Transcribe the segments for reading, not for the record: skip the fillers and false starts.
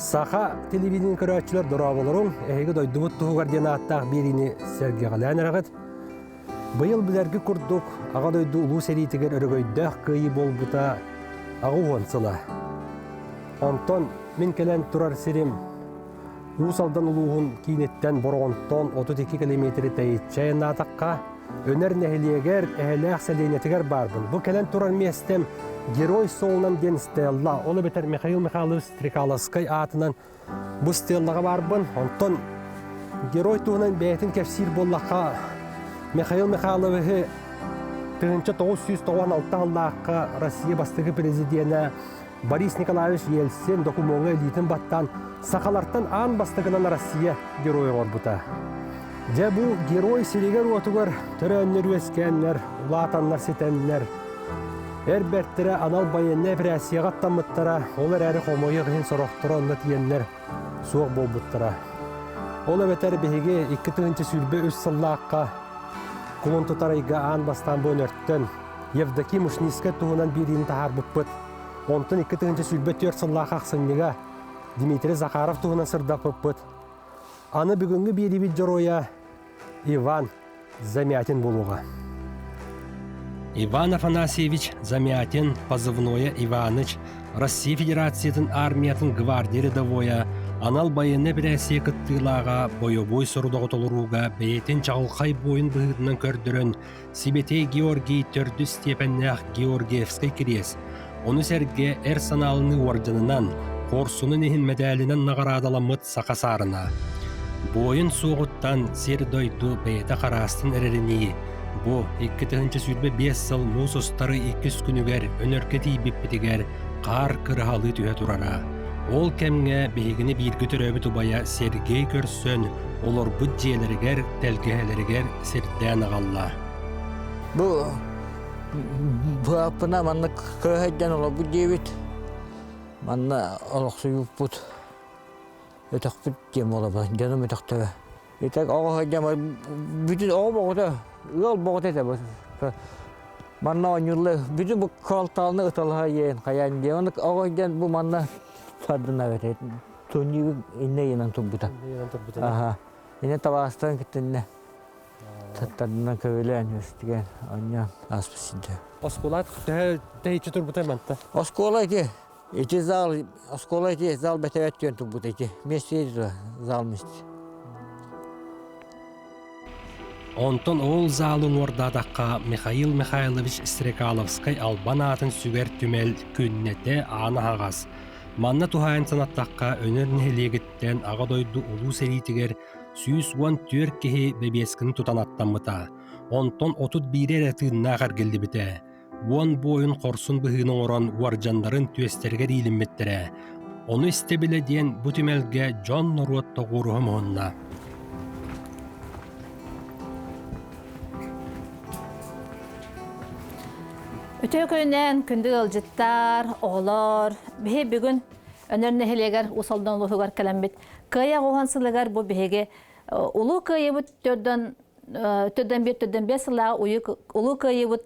Саха телевидение көрәтчілер дұрабылырың, әйгі дойдыбыт тұғы координаттақ беріні Сергей Галян әрағыт. Бұйыл білергі күрдік, аға дойды ұлу сәритігер өрігөйдәқ күйі бол бұта ағы онсыла. Онтон, мен кәлән тұрар сірім, ұсалдан ұлуғын кейнеттен бұрғынтон 32 километрі тәйітчайын атаққа, өнер нәхілегер, әхіләқ сәлейнетігер барбын. Бұл кәлән тұрар местем Герой солынан ден стелла. Олы бетер Михаил Михайлович Стрекаловскай атынан бұл стеллаға барбын. Онтон герой туғынан бәйтін кәпсир боллаққа Михаил Михайловичі 1996 аллаққа Россия бастығы президенті Борис Николаевич Ельцин докумоңы элитін баттан сақаларттан ан бастығынан Россия геройы орбыта. Де бұл герой селегер отығыр түрәнлер өскенлер, ұлатанлар сетенлер. Әрбәрттірі анал байынне бірәсияға аттамыттара, олар әрі қомойы ғын сұрақтыра онны тиенлер суық болбыттыра. Ол өбетер бейге 2-тігінші сүлбі үз сыллаққа құлын тұтарайға аң бастан бөн өрттін. Евдоким Ушниске туғынан берейін тағар бұппыт. Онтын 2-тігінші сүлбі 4 сыллақ ақсыннеға Дмитрий Захаров туғынан сырдақ бұппыт. Аны бүгінгі берейбіт жороя Иван Замятин болуға. Иван Афанасьевич Замятин, позывное Иваныч, Россия Федерациятын армиятын гвардия рядовоя, анал байыны бірәсе кыттылаға бойобой сұрудығы толыруға бәйтін чағылқай бойын бұғыдынан көрдірін Сибетей Георгий төрді степеннәқ Георгиевскай кірес. Оны сәрге әр саналыны орденынан, қорсуны нехін мәдәлінен нағарадаламыт сақасарына. Бойын соғыттан сер дойду бәйті қарастын әрірінейі. Бұ, 2-тігінші сүрбе 5 сыл мұз ұстары 2 күнігер, өнерке тейбіппетігер, қар кырғалы түйе тұрара. Ол кәмге бейгіні біргі түрөбі тұбая Сергей көрсін, олар бұд жиелерігер, тәлгәлерігер серден ағалла. Бұл апына манна көйден ола бұд жейбет, манна олықсы юппұд, өтіқ бұд жем ола ба, жаным өтіқтігі. Өтіқ оғы жем, бүтін оғы боғыда, Ул боғыт еті бұл. Манна ойнылы, bütün bu kaltalını ıtalha yiyin, kayan diye. Onu ağaçtan bu manna fardına verir. Tönüyü inne yenen tubbuta. Aha. Yine tavastan gittin ne? Tattadından köyleyen üstügen. Anya aspısıydı. Oskolat tehitçi turbuta mantı. Oskolat eti zal, oskolat zal betevet yön tubbuta eti. Mesleği zalmıştı. Онтон ол залын ордадаққа Михаил Михайлович Стрекаловскай албан атын сүгер түмел күннете аны ағас. Манна тухайын санаттаққа өнер нәхелегіттен аға дойду ұлу сәритігер сүйіс уан түер кехе бебескін тұтан аттамыта. Онтон 31 әтігінна қаргелді біте. Буан бойын қорсын бұғының оран уаржандарын түестергер илімметтірі. Оны істебілі ден бұ түмелге Джон Нұруатта ғұрығым онна. Өтө көнен күндү ылжыттар, оғлар, бихе бүгін өнеріне хелегер усалдан лухугар кәлембет. Кая оғансылығар бұл бихеге улу кая бұд төдден бес сылаға улу кая бұд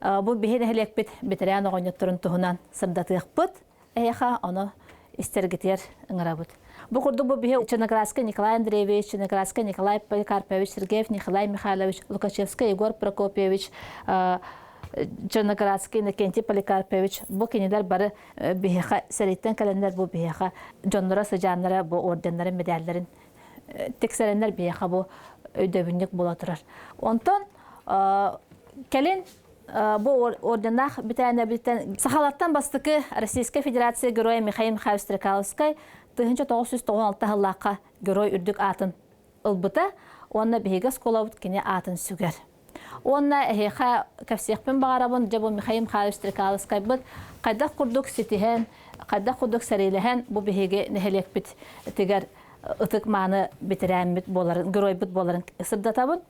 бұл бихене хелек бет бетерян оғын тұрын тұхынан сырдатық бұд, әйеға оны істергетер ыңыра бұд. Бұл құрды бұл бихе Черноградский Николай Андреевич, Черноградский Николай Поликарпович, Сергеев Николай Михайлович, Лукачевский Егор Прокопьевич, Черноградский Иннокентий Поликарпович, бұл кенелер бары бейеқа, сәреттен кәлендер бұл бейеқа, жонлара, сыжанлара, бұл орденларын, медальларын, тексеренлер бейеқа бұл өйдөбіннік бола тұрар. Онтон, кәлен бұл орденақ бітәрәне білттен Сахалаттан бастықы Российская Федерация Героя Михаил Михайлович Стрекаловскай 1996 жыллаққа герой үрдік атын ұлбыта, онына бейге сколауыт кене атын сүгер. Онна эхеха кәфсиқпен бағарабын жабу Михаил Михайлович Стрекаловскай бұд қайдақ құрдық сетихен, қайдақ құрдық сәреліхен бұл бігеге нәхелек біт тегер ұтық маны бітірән біт боларын, герой біт боларын сырдатабын.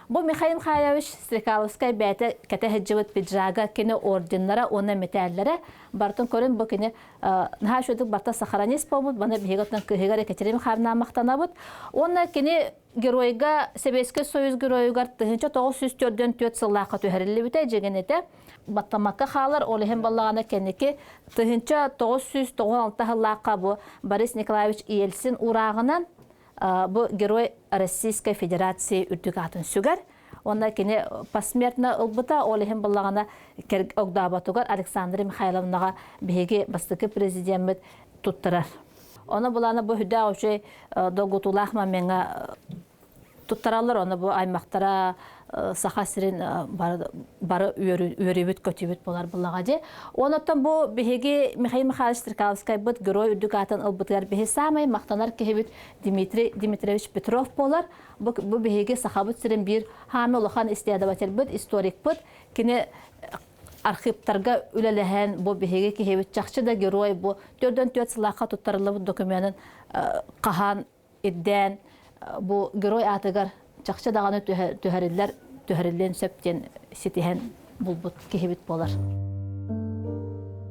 Бу Михаил Михайлович Стрекаловскай бәте кәтә хәҗҗәвет пиджага кине орденнара, оны металлара бартын көрен бу кине наһа шудык барта сохранность побут, бана бигатан кыгар Екатерина Михайловна мактанабыт. Оны кине геройга Советский Союз геройгар 1904-дөн 4 сыллакка төһәрелли бите жегенете. Баттамакка халар олеһен баллагана кенеке 1996 сыллакка бу Борис Николаевич Ельцин урагынан бу герой Российской Федерации үрдүгатын сүгәр. Онда кине посмертно ылбыта олеһен баллагана огдабатугар Александра Михайловнага беге бастыкы президент туттырар. Оны буланы бу хүдә өче догутулахма менга туттаралар, оны бу аймактара сахасырын бары үребит көтүбүт болар булага же. Онотон бу беге Михаил Михайлович Стрекаловскай бут герой үрдүгатын ылбытар беге самый мактанар кебит Дмитрий Дмитриевич Петров болар. Бу беге сахабыт сирен бир хами улахан истиядабател бут историк бут кине архивтарга үлелеген бу беге кебит чакчы да герой бу 4-4 сылакка туттарылып документын кахан идден бу герой атыгар чакчы даганы төһәрилләр сөптен ситиһен булбут кебит болар.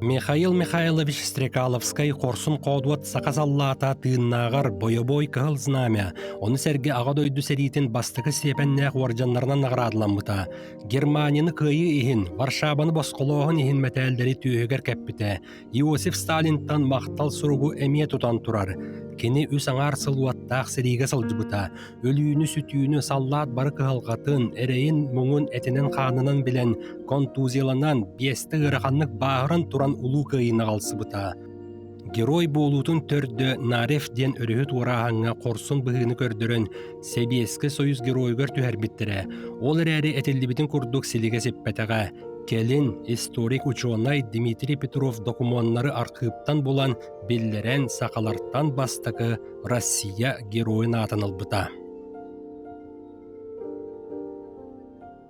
Михаил Михайлович Стрекаловскай корсун кодуат сакасаллаата тыыннаагар бойобой кыһыл знамя. Оны сәрге ағадойду сәритин бастықы сепеннәқ оржанларынан наградыламмыта. Германияны кыйы ихин, Варшабаны босқолоғын ихин мәтәлдері түйігер кәппіті. Иосиф Сталинтан мақтал суругу әме тутан турар. Кені үс аңар сылуаттақ сәріге сылжыбыта. Өлүйіні сүтүйіні саллат бары кыһылғатын, әрейін мұңын әтінен қанынан білен, контузияланан, бесті ғырақанлық бағырын туран улуу кыйына қалсыбыта. Герой болутун төрдө Нарев ден өрүхүт урағанға корсун бұғыны көрдірін Советский Союз геройгар түһәрбіттірі. Ол әрі әтілдібітін күрдік силиге сеппетіға. Келин историк ученый Дмитрий Петров документары архивтан болан биллерен сақаларттан бастықы Россия геройын атынылбыта.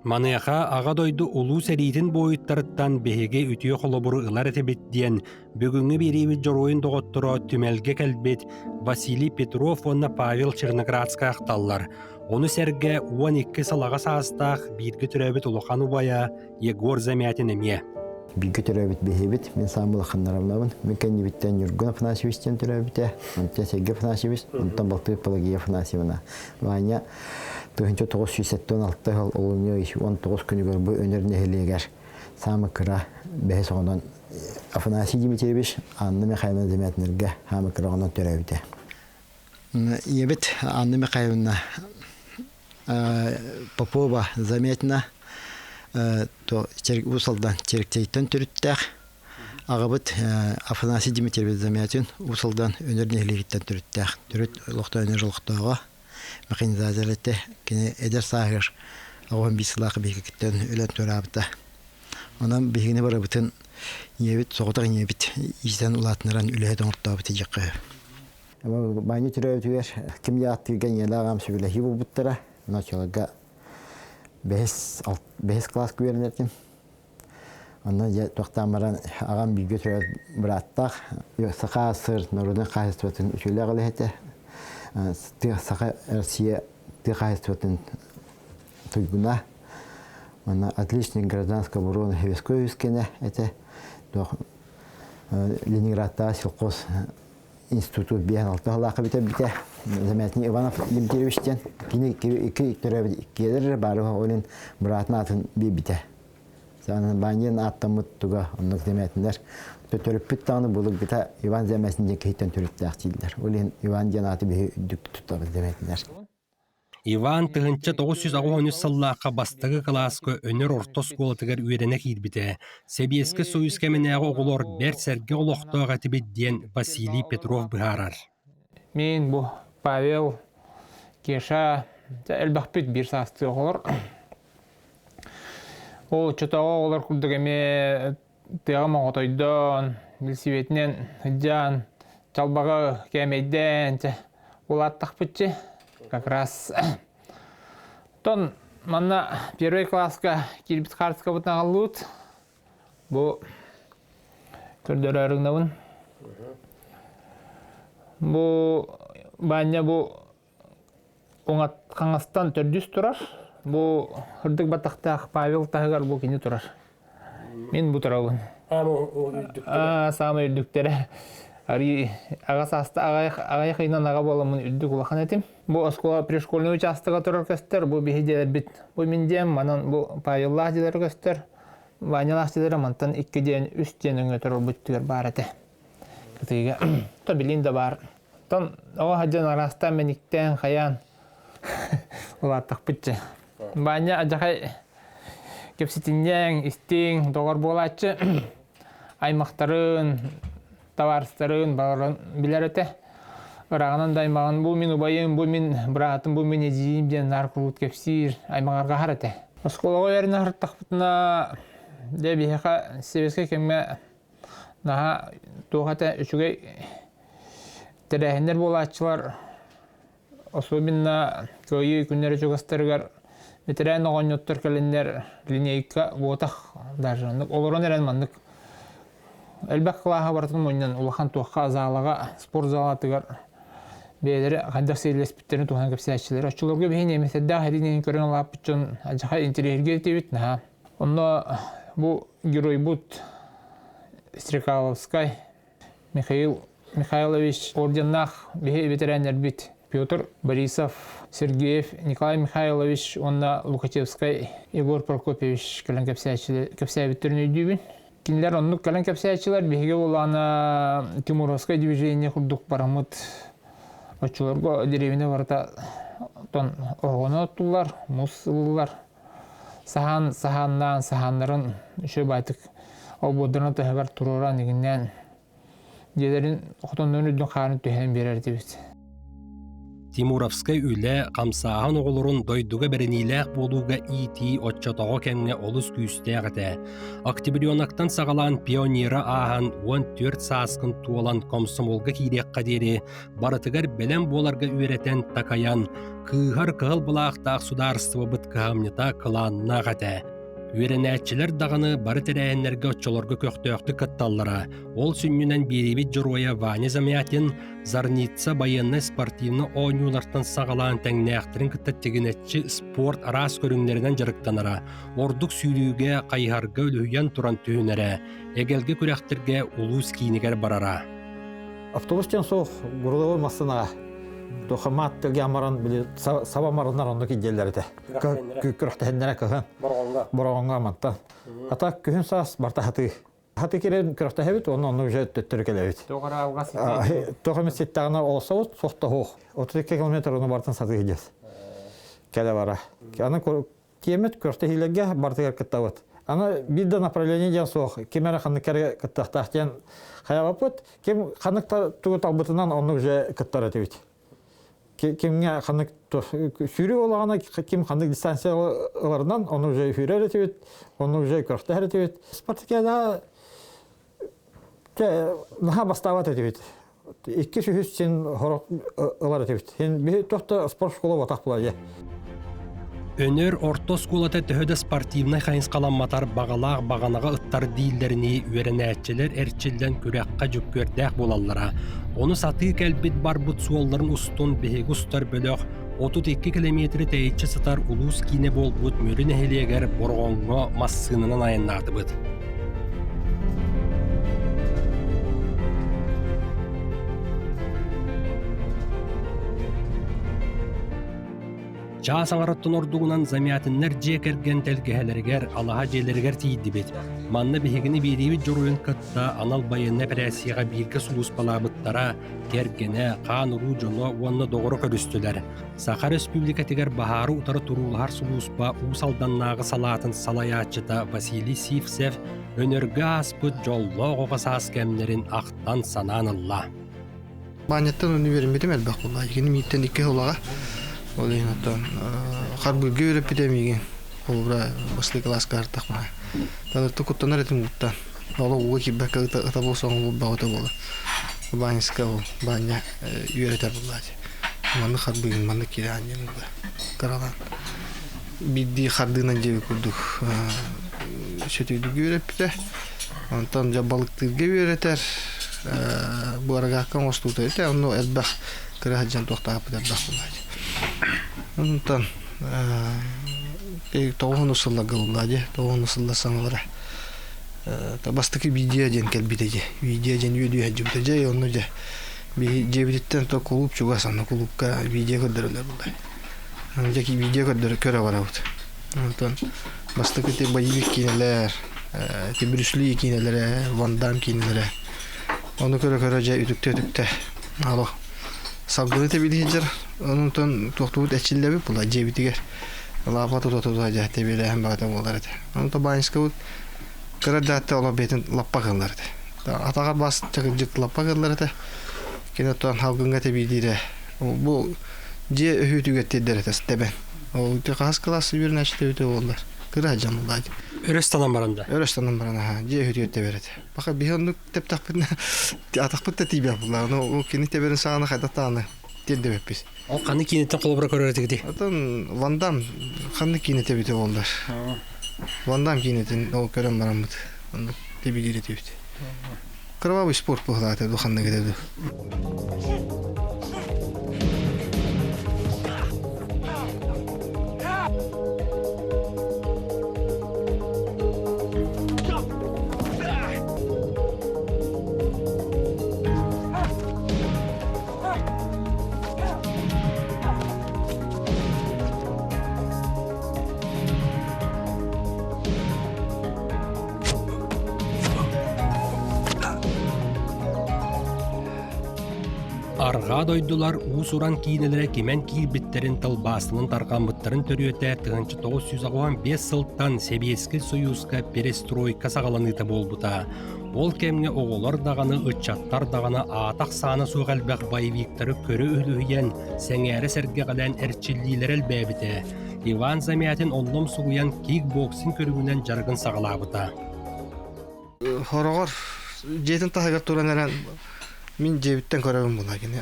Маныяха ағадойду улуу сәритін бойыттарыттан беге үтіе қолыбыры ылар әтебеттен бүгінгі берейбіт жоройын доғыттыра түмелге кәлбет Василий Петров онна Павел Черноградска ақталлар. Оны сәрге 12 салаға састақ биргі түрәбіт ұлықан ұбая Егор Замятин әме. Биргі түрәбіт бейбіт, мен самылы қандарамлауын. Мен кәнебіттен Юргон Афанасьевичтен түрәбіті, онтен Сергей Афанасьевич, онтан Балтык Пелагея Афанасьевна. Ваня 1976 жыл олуны 19 күні көрбі өнеріне хелегер. Самы кыра бәхес оғынан Афанасий Дмитриевич, Анна Михайловна Замятинерге хамы кыра оғынан түрәбіті. Ебет Анна Михайловна Попова Замятина то усалдан черектейтен түріттәк. Ағабыт Афанасий Дмитриевич Замятин усалдан өнеріне хелегеттен түріттәк. Түріт лоқта өнер жылықтауға. Механизациялетте кене эдер сагыр аган бисылакы бекеттен өлөн төрабыта. Анан бегине барабытын ебит соготак ебит изден улатнаран үлөһө доңтабыты жакы. Бани түрәүтүгәр ким яатты генелагам сөйле хибу буттара. Началга 5 класс күренетим. Андан я токтамаран агам биге түрәүт бираттак. Сака сыр нурдан кайыстатын үчүлө галете. Сака Россия тихайствотен туйгуна. Она отличник гражданской обороны Хевесковскина. Это Ленинградта сельхоз институт бияналтыга лакабыта бите. Замятин Иванов Дмитриевичтен iki törəbi bari onun muratına atın bibite. Sanın banyen attımıt tuga onun Zamyatinler. Törüpüt tanı bulup bita Ivan Zamyatin'den kehitten törüptü akçildiler. Olin Ivan Canatı bir düktü tutabız Zamyatinler. Иван тыгынча 913 сыллааққа бастығы классқа өнер ортос қолатығар үйрене кейдбіті. Советский Союз кәменәғы оғылор бәр сәрге олықтыға тібедден Василий Петров бұғарар. Мен бұл Павел кеша әлбәқпет бір састы оғылыр. Ол чотаға оғылар күлдігіме тегім оғытойдан, білсеветінен жан, чалбағы кәмейден, ол аттық бітчі. Как раз тон манна первый класска кирбит картка бутнагалут. Бу көрдөрөрүңнөбүн. Бу баня бу оңат каңастан төрдүс турар. Бу хырдык батактах Павел тагар бу кини турар. Мен бу турабын. Самый үрдүктері. Ари ага саста ага кыйнан ага боламын үрдүк улахан этим. Бу оскола пришкольный участогы турар көстер, бу бихидер бит. Бу миндем манан бу Павеллах дилер көстер. Ванялах дилер мантан 2 ден 3 ден өңө турар буттугар бар эте. Кытыга то билинде бар. Тон ага хаджан араста мениктен хаян. Улаттык битче. Баня ажахай кепситинен истин догор болачы. Аймактарын, товарстарын барын билер эте. Ырагынан даймаган бу мен убайым, бу мен братым, бу мен эжим ден наркулут кепсир аймагарга харате. Осколого ярына хырттакпытына дебиха себеске кемме наха тугата үчүгө терехендер болачылар. Особенно көйү күннөр чугастыргар ветеран огоньоттор келендер линейка вотах даже олорон эрен мандык. Элбек кылаха бартын мойнан улахан туакка залага спорт залатыгар бейлери кандак сейлеспиттерин тухан кепсиячилер очулорго бейин эмеседда хадинен көрөн лапчын ажаха интерьерге тебит на. Онно бу герой бут Стрекаловской Михаил Михайлович орденнах бе ветеранер бит. Петр Борисов, Сергеев, Николай Михайлович, онна Лукачевский, Егор Прокопьевич калан кепсиябиттерин өйдүбүн. Кинлер оннук калан кепсиячилар биге болана Тимуровское движение курдук барамыт. Очуларго деревине барта тон огоно оттулар, муссыллар. Саханнарын үшө байтык ободырына тахабар туруран егиннен дедерин оқтоннон өйдүн қарын түйен берер дебіт. Тимуровскай үле камсахан оголорун дойдуга беренилээх болууга ити отчотого кемге олус күүстээгэте. Октябрионактан сагалаан пионера аахан 14 сааскын туолан комсомолга кириэкка дери барытыгар белем буоларга үеретен такаян кыыхар кыгыл былаахтаах сударство быткаамнята кылааннаагате. Үеренәтчилер даганы бары терәһеннәргә отчолорга көктөктү кытталлара. Ол сүннүнен бирибит жороя Ваня Замятин Зарница военный спортивны ойнулартан сагалаан тәңнәхтерин кыттаттыгынетчи спорт арас көрүңнәренән жарыктанара. Ордук сүйрүүгә кайһарга өлүйән туран түйүнәрә. Эгелге күрәхтергә улус кийнигер барара. Автобустен соқ гурдовой массына тохамат гамаран били саба марыннар онда киделләрде. Күрәхтәһеннәре кыгын. Борогонга матта. Ата күн сас барта хаты. Хаты керен күрәхтәһебит, оннан уже төттөркеләбит. Тогара алгас. Тохаметтагына олса ут сохта хох. 32 км оны бартын саты гидес. Кәлә бара. Аны кемет күрәхтәһиләргә барта кыттават. Аны бидда направление ден соқ. Кемәр ханныкәр кыттахтан хаябапыт. Кем ханныкта тугы талбытынан оны уже кыттар әтебит. Кемге ханнык сүйрі олагана кем ханнык дистанцияларынан оны уже сүйрер әтебит, оны уже көртәр әтебит. Спартакиада наха бастават әтебит. 200 сен хорок ылар әтебит. Сен бе тохта спорт школа батак була. Өнөр орто скулата төһөдө спортивный хайынс каламматар багалаах баганага ыттар дииллерини үеренәтчилер эрчилден күрәккә жүккөрдәк булаллара. Оны саты кәлбит барбут суолларын устун бехегустар бөлөк 32 километр тәйче сытар улус кине болбут мөрүн эхелегер боргонго массынынан айыннатыбыт. Чаасаңараттын ордугунан замятыннар жекерген телгехелергер алаха желергер тииддибит. Манна бехегини бирибит жоруен кытта анал байынна пресияга бирге сулус балабыттара кергене каан уру жоно уонна догоро көрүстүлер. Саха республикатигер бахары утары турулар сулуспа усалданнагы салатын салаячыта Василий Сивцев өнөргө аспыт жолло огасаас кемнерин актан сананылла. Баняттан университетим элбак болла. Егени миттен 2 жылга Олин оттон харбылга өрөп битемиген. Олбра башлы класска артакма. Таны тукуттанар этим гутта. Ола уга киббек ата болсоң багыта болот. Баньска баня үйрөтөр болот. Маны харбылын маны киранен караган. Бидди хардынан жеп курдук. Шөтөйдү үйрөп бите. Онтон жабалыктырга үйрөтөр. Бу арага кан остута эте, ону элбак кырахжан токтап битер бак болот. Онтон тоғын усылла гыллади, тоғын усылла саңлара. Табастыки видео ден келбитеже. Видео ден видео хаджыбытеже, онну же. Би жебиттен то клуб чугасана клубка видео көрдөрөлөр булдай. Жаки видео көрө барабыт. Антон бастыки те боевик кинелер, те Брюсли кинелер, Ван Дам кинелер. Onu körө же үтүктө. Ало. Сагылы те билижер. Онун токтубут эчилеби була жебитигер. Лапату тотуда же те биле хем багата болар эте. Onu то байынскабут кырадатта ола бетин лаппа кылар эте. Атага бас чыгык лаппа кылар эте. Кинотон халгынга те бидире. Бу же өһүтүгө тедер эте стебен. Ол те кас классы бир нечте өтө болдур. Кыра жамылдай. Өрөстанан баранда. Өрөстанан барана же өһүтүгө теберет. Бака бихондук теп таппын. Атакпыт та тибе булар. Ну кини теберин саганы кайдатаны. Тедебеппиз. Ол каны кинеттен колобура көрөрөтүгү. Атан Ван Дам каны кинете бите болдур. Ван Дам кинетин ол көрөм барамыт. Аны тебигире тебит. Кровавый спорт булат духанна кетеди. Арга дойдулар уус уран кийинелере кемен кийбиттерин тылбаасынын таркамбыттарын төрүөтэ 1995 сылттан Советский Союзга перестройка сагаланыта болбута. Ол кемге оголор даганы, ыччаттар даганы атак саны сугалбак боевиктары көрө үлүйен сеңээре серге калан эрчиллилер элбэбите. Иван Замятин онлом сугуян кикбоксинг көрүгүнөн жаргын сагалабыта. Хорогор жетин тагыр туранаран Min cebitten körüyorum buna yine.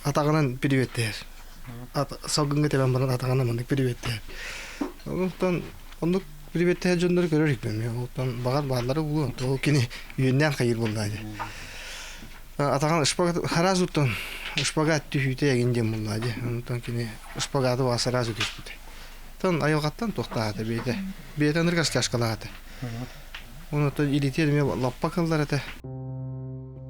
Atağının privetler. Salgınga teben bana atağının mandık privetler. Ondan privetler jonları görürük ben ya. Ondan bağır bağırları buluyor. O kini yönden kayır buldaydı. Atağın ışpagat harazuttan ışpagat tühüte gindem buldaydı. Ondan kini ışpagatı vasa razut düştü. Ondan ayakattan toxtadı beyde. Beyden ırgas taşkaladı. Ondan ilitedim lappa kıllar ete.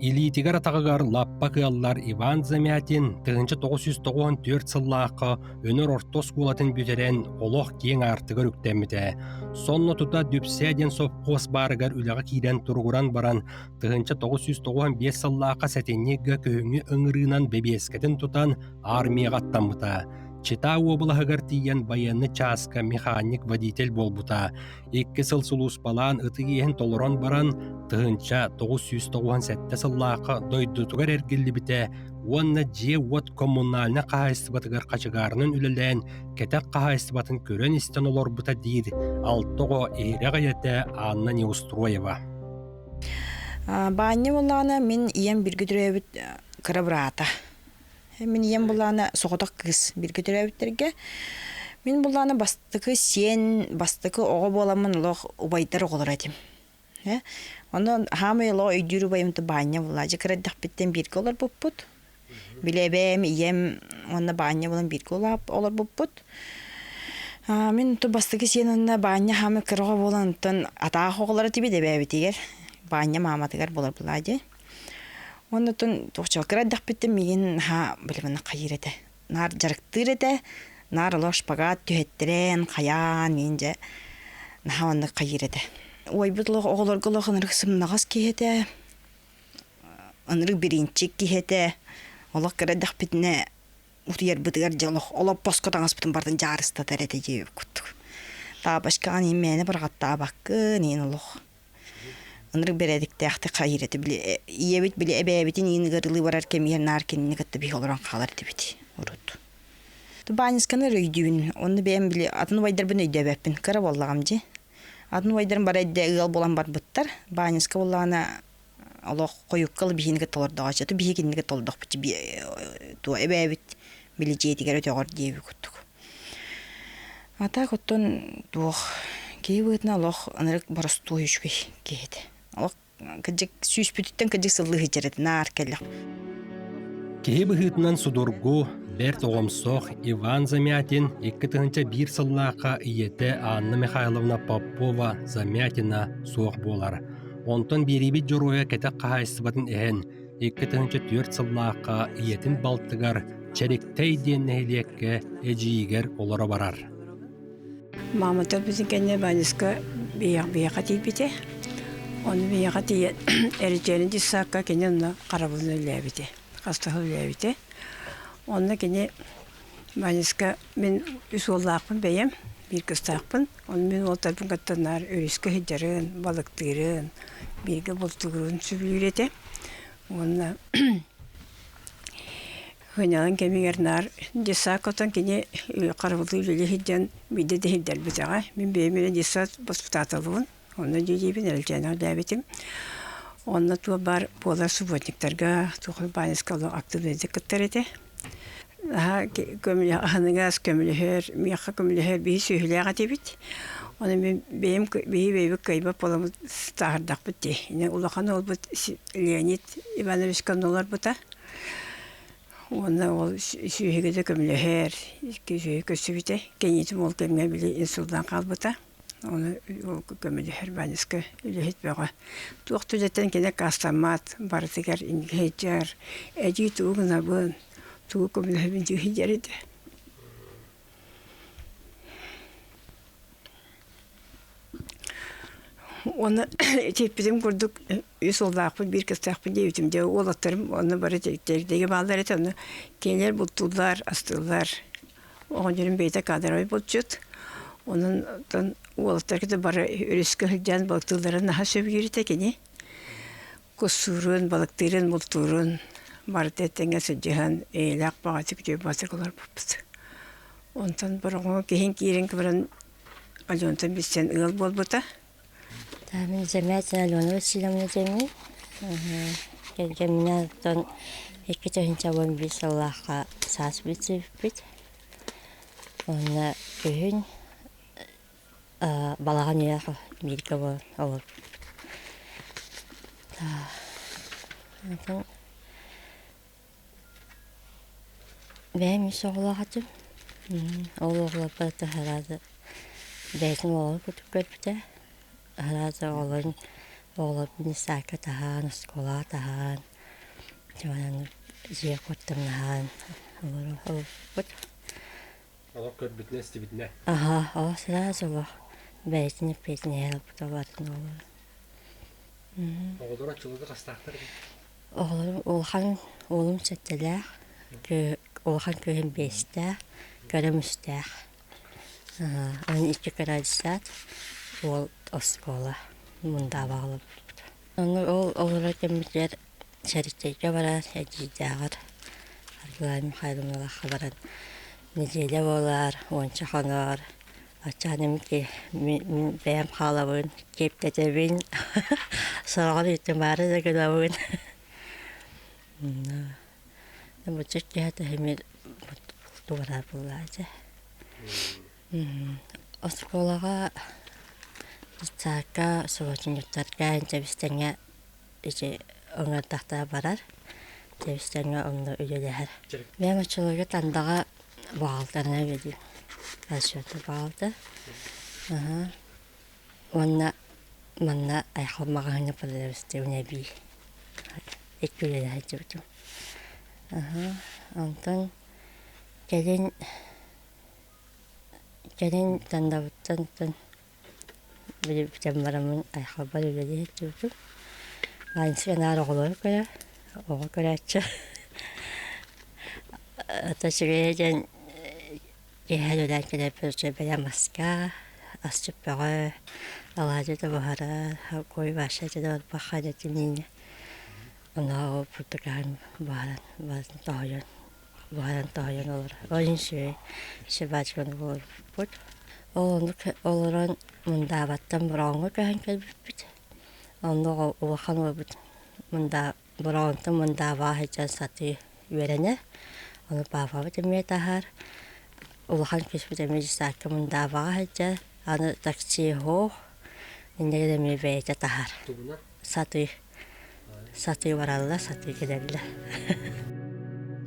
Илитигер атагыгар лаппа кыаллар Иван Замятин 1994 сыллааққа өнөр ортос кулатын бүтерен олох кең артыгар үктеммите. Сонно тута дүпсәден сопқос барыгар үліға кейден тургуран баран 1995 сыллааққа сәтеннеге көңі өңірінан бебескетін тутан армияға аттамыта. Чита облахыгар тиен военный частка механик водитель болбута. 2 сыл сулус балан ытыгиен толорон баран 1997 сыллааққа дойдутугар эргилли бите. Уанна же вот коммунальна қағайстыбатыгар қачыгарынын үлелен кетек қағайстыбатын көрен истен олор бута дейд. Алтого эйре ғайеті Анна Неустроева. Баанне болланы мен ием биргүдүрөбүт кырабырата. Мен ием болланы соғытақ кыз биргүдүрөбүттерге. Мен болланы бастыкы сен, бастыкы оғы боламын лох убайдар оғылар этим. Оны хамы ло өйдүрү байымты баанне боллажы кыраддақ биттен бирге олар буппут. Билебем ием онна баанне болан бирге олар буппут. Мен ту бастыкы сен онна баанне хамы кырға болан атағы оғылар тиби дебебитигер. Баанне маматыгар болар болажы. Оны тун тоқчал кыраддақ биттен меген біліміні қайыр еті. Нар жарықтыр еті, нар ло шпагат түйеттерен, қаян, менже онны қайыр еті. Ой, бұтлық оғыларғылық ынырық сымнағас кейеті, ынырық бірінчік кейеті, олық кыраддақ биттіне ұтыер бұтығар жалық, олап босқотан аспытын бардың жарысты тәреті жеп күттік. Та башқан емені бірғатта баққы, нен олық. Onları beredikte ahte kayırdı bile. İyebit bile ebebitin yeni garılı var erken yer narken ne kadar bir olarak kalır dibiti. Urut. Tu baniskanı röydüğün. Onu ben bile adını vaydar bunu ödebepin. Kara vallahamcı. Adını vaydarın bara edde ığal bolan bar bıttar. Baniska vallahına Allah koyuk kalı bir yeni katılır dağaçı. Tu bir yeni katılır dağaçı. Tu ebebit bileceği diğer öte ağır diye bir kuttuk. Ata kuttun tuğ. Keyvitna Allah anırık barastu hüşkü keydi. Allah kıcık süs bütütten kıcık sıllı hıcırdı nar kelli. Kehi bıhıtынан судоргу Альберт Оғымсоқ Иван Замятин 2001 сыллаққа иеті Анна Михайловна Попова Замятина соқ болар. Онтон беребет жоруя кәтек қағайсыбатын ән 2004 сыллаққа иетін балтығар чәріктей деннәйлекке әжиігер олары барар. Мамата біздің кәне баныска бияқа дейбіте. Оны бияқа дейі әрітерін дисаққа кәне оны қарабылын өләбіте. Қастығы өләбіте. Оны кәне баныска мен үс олақпын бәйем, бір қыстақпын. Оны мен олтарпын қаттанар өріскі хеджарын, балықтырын, бірге болтығырын сүбілірете. Оны Хөнялан кемигернар десак отан кене карабылы үлеле хидден биде де хиддер битага. Мен беймеле десат бастаталуын. Оны дүйдейбін әлжәнә дәбетім. Оны туа бар бола субботниктарга тухыл банискалы активдездік кіттер еті. Көмілі ахыныгас көміліхер, мияққа көміліхер бейі сөйлеға дебет. Оны мен бейі бейбік кайбап боламыз тағырдақ бітті. Улақан ол бұт Леонид Иванович Канолар бұта. Оны ол сүйегеде көміліхер, сүйеге көсібіте. Кенетім ол көмге білі инсулдан қалбыта. Оны көміліхер банысқа үліхет бәға. Туық түлеттен кене кастамат, барытығар ингейджар, әдей туығын абын, туғы көміліхер бін түйхейдер еді. Оны теппедім көрдік, үй солдақпын, бір кістақпын дейбітімде олаттарым, оны бары тегдегі балдар еті, оны кейлер бұлтулар, астылар. Оған жүрін бейті қадырай бұлт жүт. Оның олаттар кеді бары өрескі хүлден балықтыларын наға сөбігер еті кені. Көссурын, балықтырын, бұлтурын, бары тәттенге сөджіған әйләқ бағаты күтеу басыр қолар бұппыз. Онтан бұрыңы кейін кейрін кібірін алионтан бізден ұғыл бол бұта. Мен Замятина Алена Васильевна Демин. Меня тон 2011 Аллах'a сас бит. Он күн балаған яғы билгі олып. Бәйім үй соғылағатым. Ол оғылап бәті харады. Бәйтін олып күтіп көріпті. Харада олып нисака тахан, скола тахан. Жуанан жия қоттым нахан. Олып бұт. Олып көрбітіне істебітіне? Аха, ол сразу олық. Бәйтіне петіне әліп бұта батын олып. Оғылдыр атчылығы қастақтыр? Олхан олым сөттеләқ. Олхан күйін бестәқ, көрім үстәқ. Оның 2 крадистат. Ол оскола мұнда бағылып. Ол олыра кеміктер шәріктейге барар, әдейдағыр. Аргылай Михайловналаққа барар. Неделе болар, онша қонар. Ачаным ке, бәйім қалауын, кептетебін. Сұрағын үйттің бары да көлауын. Бұтшық кеті әмел бұлты барар бұлады. Осколаға Ицака субботниктарга интебистенге оңырдақта барар. Тебистенге оңды үлелер. Мен очылығы тандага бағалтарына бедім. Расчеты бағалды. Манна айқалмағаны подавысты өне бей. Екі үлелер айтып өтім. Онтан келін тандабыттан Біліп барамын айқалбар үлелі еттім. Айнысымен ары оғылар көрі. Оғы көрі атшы. Аташығы ехәл өлән келіп өрші бәлі маска, асчып бәғі, алады да бұхара, қой башы әтеді ол баққан әтімейіне. Она о пұртығын бағаран тағайын олар. Ойын шүй бачығын олар бұд. Оларан мұнда баттан бұрауыңы кәйін кәлбіппіт. Оны олақан өбіт. Бұрауынты мұнда бағайчан саты үйеріне. Оны бағабы демей тағар. Олақан көшбі демей жисақы мұнда бағайчан. Аны такси хоқ. Инеге демей бәйті тағар. Саты баралла, саты келебілі.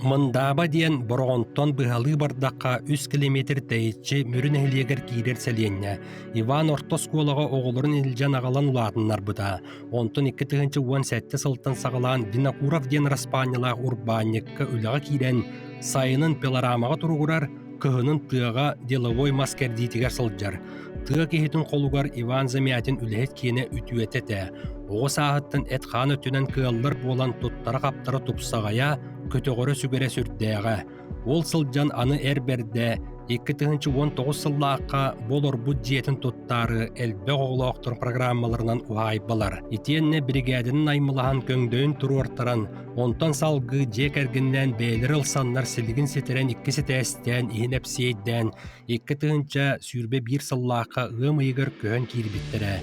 Мындаба диэн бороғонтон быһалы бардаққа 3 километр тәйітші мүрін әхілегер кейдер сәленне. Иван Ортос колаға оғылырын илжан ағалан улатынлар бұда. Онтон 2-17 сылтын сағалан Винокуров ден Распанилақ урбанникка үліға кейден сайынын пелорамаға тұрғырар, кыһынын тыаға деловой маскердитигер сылджар. Тыа кехетін қолугар Иван Замятин үліхет кені үтуететі. Оғы сағыттын әтқан өтінен кыаллар болан тұттара қаптара тұпсағая көтіғыры сүгере сүрдәға. Ол сылджан аны әрберді 2-19 сыллаққа болор бюджетін тұттары әлбе оғылақтыр программаларынан уғай балар. Итенне бригадының аймылаған көңдөйін тұруартаран, онтан салғы жек әргіннен бәйлер ылсанлар сілігін сетерен 2 сетәстен иін әпсейдден 2 сүрбе 1 сыллаққа ығым үйгір көн кирбіттірі.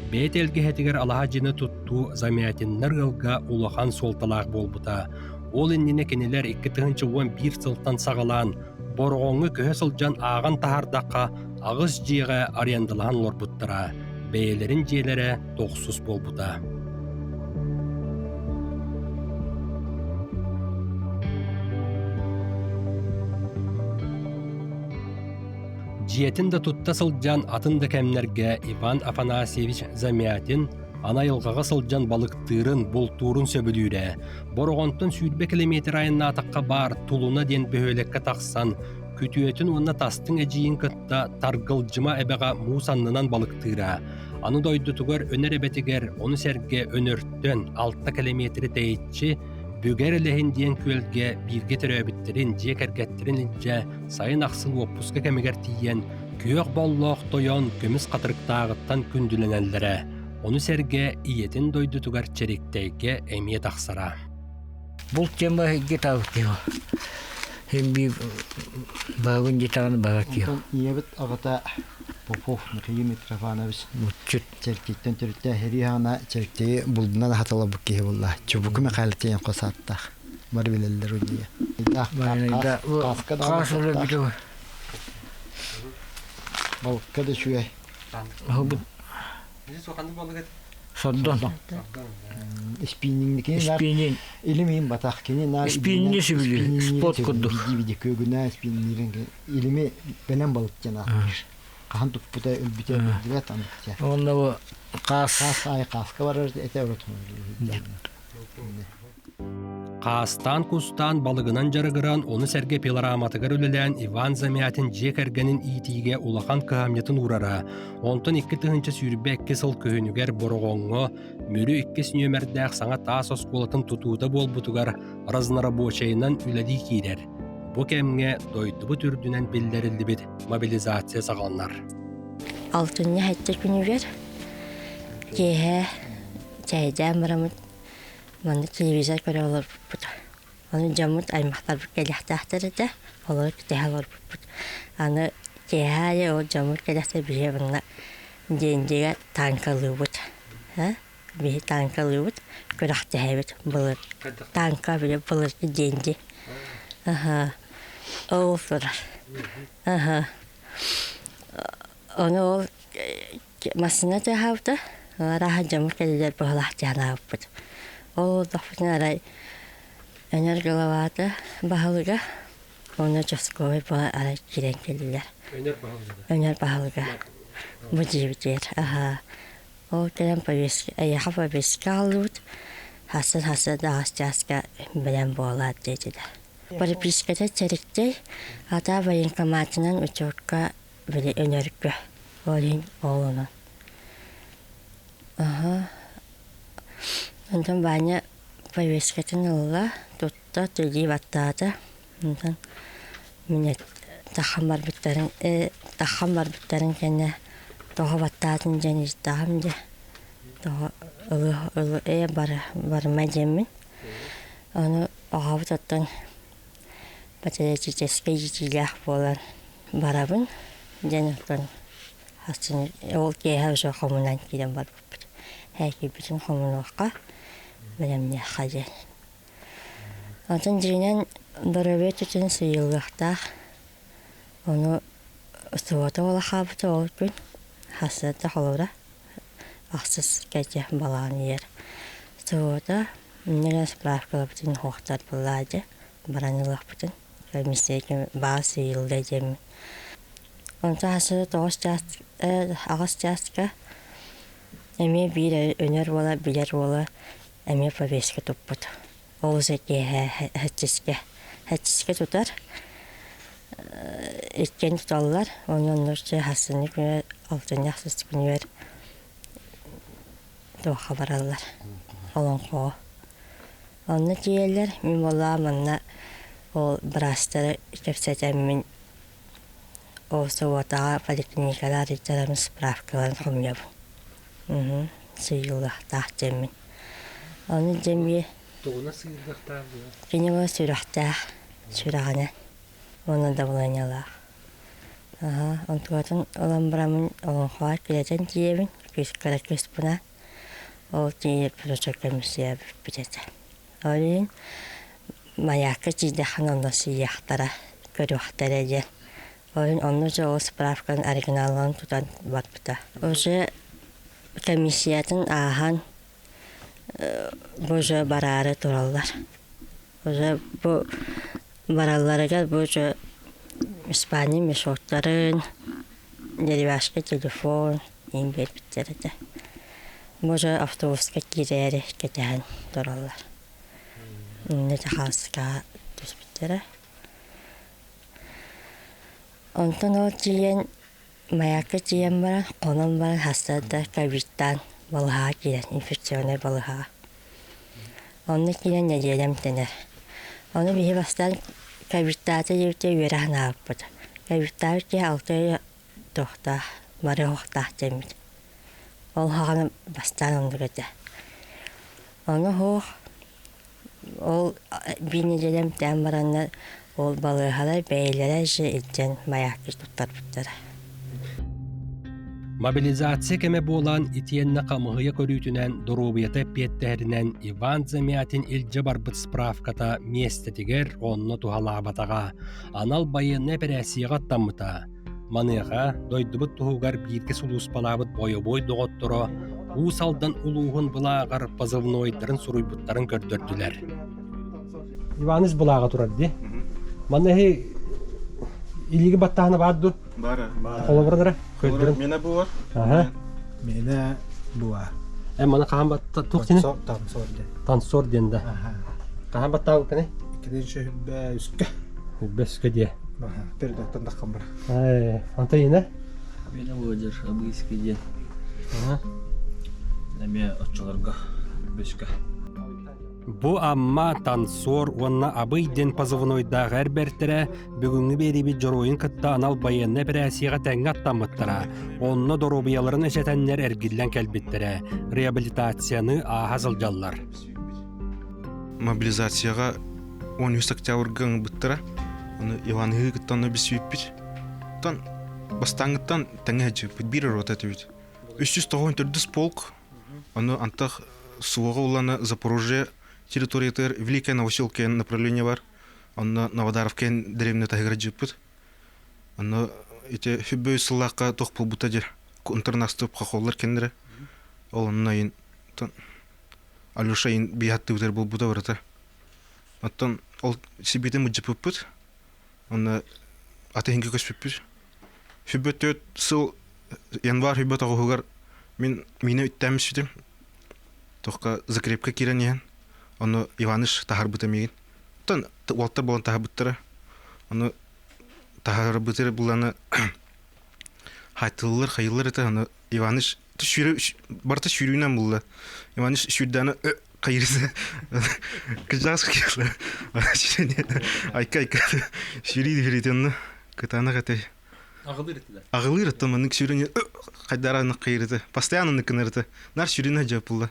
Бәйт әлгі әтігер алаға жені тұтту Замятиннар ғылға улахан солталақ болбыта. Ол иннене кенелер 2-11 сылтан сағалан, борғоңы көе сылжан ағын тахардаққа ағыз жиға арендылған лорбуттыра. Бәйелерін жиелері тоқсыз болбыта. Жиетін да тұтта сылжан атын да кәмнерге Иван Афанасьевич Замятин ана йылғаға сылжан балықтырын болтурын сөбілүйрі. Борғонтын сүйдбе километр айынна атаққа бар тулуна ден бөхөлекке тақсан, күтуетін онна тастың әжейін кытта таргылжыма әбәға мусаннынан балықтыра. Аны дойды тугар өнер әбетігер, оны сәрге өнөрттен 6 километрі тәйітші, бүгер әліхін дейін көлге бірге түрәбіттерін, жек әргеттерін үлчә, сайын ақсыл оппусқа кәмігер тиен, күйек боллоқ тойон көміс қатырықтағыттан күнділенәлдері. Оны сәрге иетін дойды тугар черектейге әмиет ақсара. Бұл тема гетау тема. Hem bir bağın gitarını bağırtıyor. Iyebet ağıta Popov Mıkıyım Mitrofanovich çerkekten türütte heri hana çerkteyi bulduğuna da hatalı bu ki valla. Çubuk mekaliteyen kosatta. Var bileller o diye. Kasılı bir de var. Balıkka da şuya. Sondan. İspinning İspinin. İlimin batak kini. İspinin nesi biliyor? Spot kodu. Vidi kögüne ispinlerin ilimi benim balık cana. Kahan tupputa ülbite öldüret anlatacak. Onda bu Kas ay kaska var ete öğretmen. Қастан кустан балығынан жарығыран, оны сәрге пелораматығыр өлілен Иван Замятин жек әргенін итиге улақан кығамнетін урара. Онтын 2 сүйірбе 2 сыл көхінігер борғоңы, мөрі 2 сүйемердәқ саңа тас осколатын тұтуыда бол бұтығар разнарабочайынан үләді кейдер. Бұ кәмге дойдыбы түрдінен білдерілді бет мобилизация сағанлар. Алтынны хайттыр күнігер, кеге чайдан барамын. Маны телевизор көрі олар бұд. Оны жамыд аймақтар бұд кәліқтақтыр еді, олар күтәл олар бұд. Аны кеге ол жамыд кәліқтар біре бұнна дендеге танкалы бұд. Біре танкалы бұд, көріқті әйбіт бұлыр. Танка біре бұлыр денде. Ол тұрар. Оны ол масына тәхауды, раға жамыд кәлілер бұғылақ жана бұд. Ол дақпытын арай өнер головаты бағылыға, оны жосковай бұға арай керен келділер. Өнер бағылыға. Бұ жебітер. Ол керен аяға повестка алуыд, хасын дағыс жасқа білен болады деділер. Прописката теректей, ата военкоматынан учетқа біле өнергі олин олының. Ondan bana повесткатын олла, tutta tüli battağıda. Ondan minnet taxam var bitlerin kene toğa battağıdın jeniz taxam de. Toğa ılı barma jemin. Onu oğa tuttan batareci ceske jitilah bolan barabın. Jenoktan hasın ol keha so komunan kiden bar. Häki bütün komunluqqa benim ne xaje. Ondan jinen dorobet üçün suyulluqta onu suwata ola xabıta ol gün hasata xolora axsız gece balan yer. Suwata nere spravka bütün hoqtar buladı. баранылах бутын. Комиссия басы йылда дем. Онта хасы агас частка. Эме бир өнөр бола, билер бола, эме повестка туппут. Ол зеке хатчиске тутар. Иткен туталлар, онун нурчы хасыны күнөр, алтын яқсыз күнөр тоқа баралар. Олон қоо. Онны тиелер, мен бола манна ол брастары кепсетемmin ол соватаға поликлиникалар иттереміз справкаларын қомябу. Сүйілдақ тақтемmin. Оны демге Туғына сүйілдақтар бұл. кенева сүрақтақ, сүрағаны. Оны да болайнялақ. Онтуғатын олон бұрамын, олон қуар келетен тиебін, кара көз бұна. Ол тиеп прочок комиссия бітеті. Олин маякы жидехан онда сүйяқтара, көріқтара ден. Олин онны же ол справканы оригиналын тұтан батпыта. Уже комиссиятын аған бұл же барары тұралар. Уже бұл бараларыға бұл же Испания мешоттарын, деревашка телефон, ең бер біттерді. Бұл же автобусқа керері кетен тұралар. Нөті қалысқа түс біттері. Онтан ол тиен, маякы тиен баран, қонын баран хастады ковидтан балыға керен, инфекционный балыға. Оны керен неделем тенер. Оны бейі бастан ковидтаты ерте өрән ағып бұды. Ковидтаты ке алты тоқта, бары оқтақ демейді. Ол хағаны бастан онды көді. Оны хоқ, ол bir nedelem тән баранна ол балығалар бәйлері жы үлден маякы тұттар бұттары. Мобилизация кеме болан итиенна камыгыя көрүтүнен доробията петтәринен Иван Замятин илже барбыт справката местетигер онно тухалабатага анал байыны берәсиға таммыта. Маныга дойдубут тухугар бирке сулус палабыт бойобой доготторо усалдан улуғын бұлағар позывнойдарын суруйбуттарын көрдөрдүлер. Иваныч бұлаға турарди. Манахи илиги баттағына бадду. Бара. Холобырдара. Мені буар. Ага. Мені буар. Мана қаған батта туқтини? Тансор денді. Қаған баттағы кәне? Кеденші хүббә үскі. Хүббә үскі де. Передақтан даққан бар. Анта ені? Мені өдер абыйскі де. Нәме отчыларға бүскі. Бу амма тансор онна абыйден позывнойдағы әрбәрттірі бүгінгі беребі жоройын кытта анал байынны бірәсиға тәңі аттамыттыра. Онны доробияларын әшетәнлер әргіллән кәлбеттірі. Реабилитацияны ағазыл жаллар. Мобилизацияға 13 октябрьгің бұттыра. Оны Иванығы кыттаны біз өйіппіт. Тан бастаңыттан тәңі әжі бір рота тәуіт. 394 полк. Оны антақ суығы оланы Запорожье территория Великое Новоселское направление бар. Онна Новодаровкен деревня тагырджып бут. Онна эти хүббөй сыллаққа тоқпыл бутадер. Интернастып қақолар кендері. Ол онна ен Алюша ен бейхатты өтер бұл бұта барата. Оттан ол себеті мүджіп бут. Онна атахинге көспіп бут. Хүббөй төт сыл январ хүббөй тағығығар мені үттәміз сөйтім. Тоққа закрепка кирен ен. Оны Иваныш тахар бұта меген. Тон уолттар болан тахар бұттары. Оны тахар бұттары бұланы хайтылылар, қайылылар еті. Оны Иваныш барта шүрюінен бұлла. Иваныш шүрданы қайырысы. Күжағыз келі. Айка шүрейді веретенні. Күтаны қатай. Ағылыр еті. Мұның шүріне қайдараны қайырды. Постоянно кінірді. Нар шүріне жап бұлла.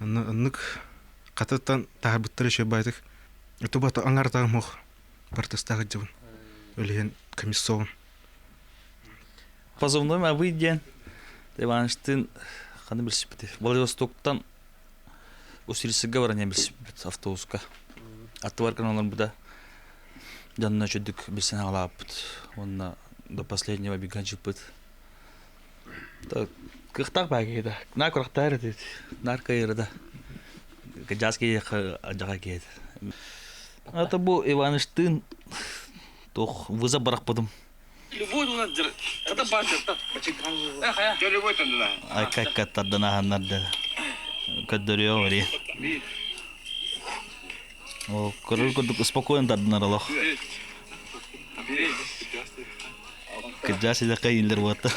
Аннык қататтан тағар бұттары ше байдық. Өті баты аңар тағым оқ. Бартыстағы жабын. Өлеген комиссовын. Позывной абыйден. Иваныштын қаны білсіп біті. Владивостоктан Усилисіға баран білсіп біті автобусқа. Атты барқан олар бұда. Жанына жөдік білсен ағалап біті. Онына до последнего беган жып біті. Кықтақ бәгейді. Нар құрақтары дейді. Нар қайырды. Жазғы жаққа кейді. Это был Иваныштын. Тох выза барахпадым. Любой у нас это бачит. Я любой там да. Ай как каттадана ханнарды. Каддырıyor вари. О, коротко спокойно таддынар Аллах. Кыджасы да кайылдыр болатты.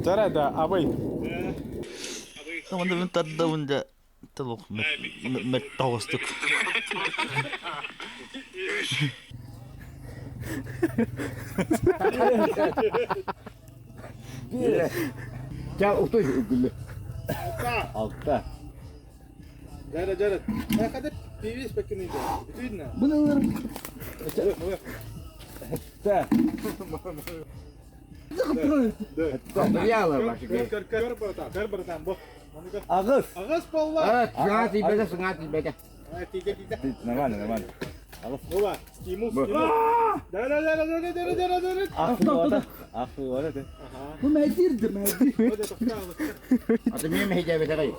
Жарайды, абай. Онда мен таддавында талох мет тоғыстық. Ya otur gülü. Altta. Жарат. Хадап пивис пекинейді. Видно? Bunu da. Көр братан, бо. Ağız. Ağız pollar. Evet, sungat ibede, sungat ibede. Тиге. Нормально. Оба, стимул. Да. Aklı var da. Bu medirdi. Adı benim hicabete kayıp.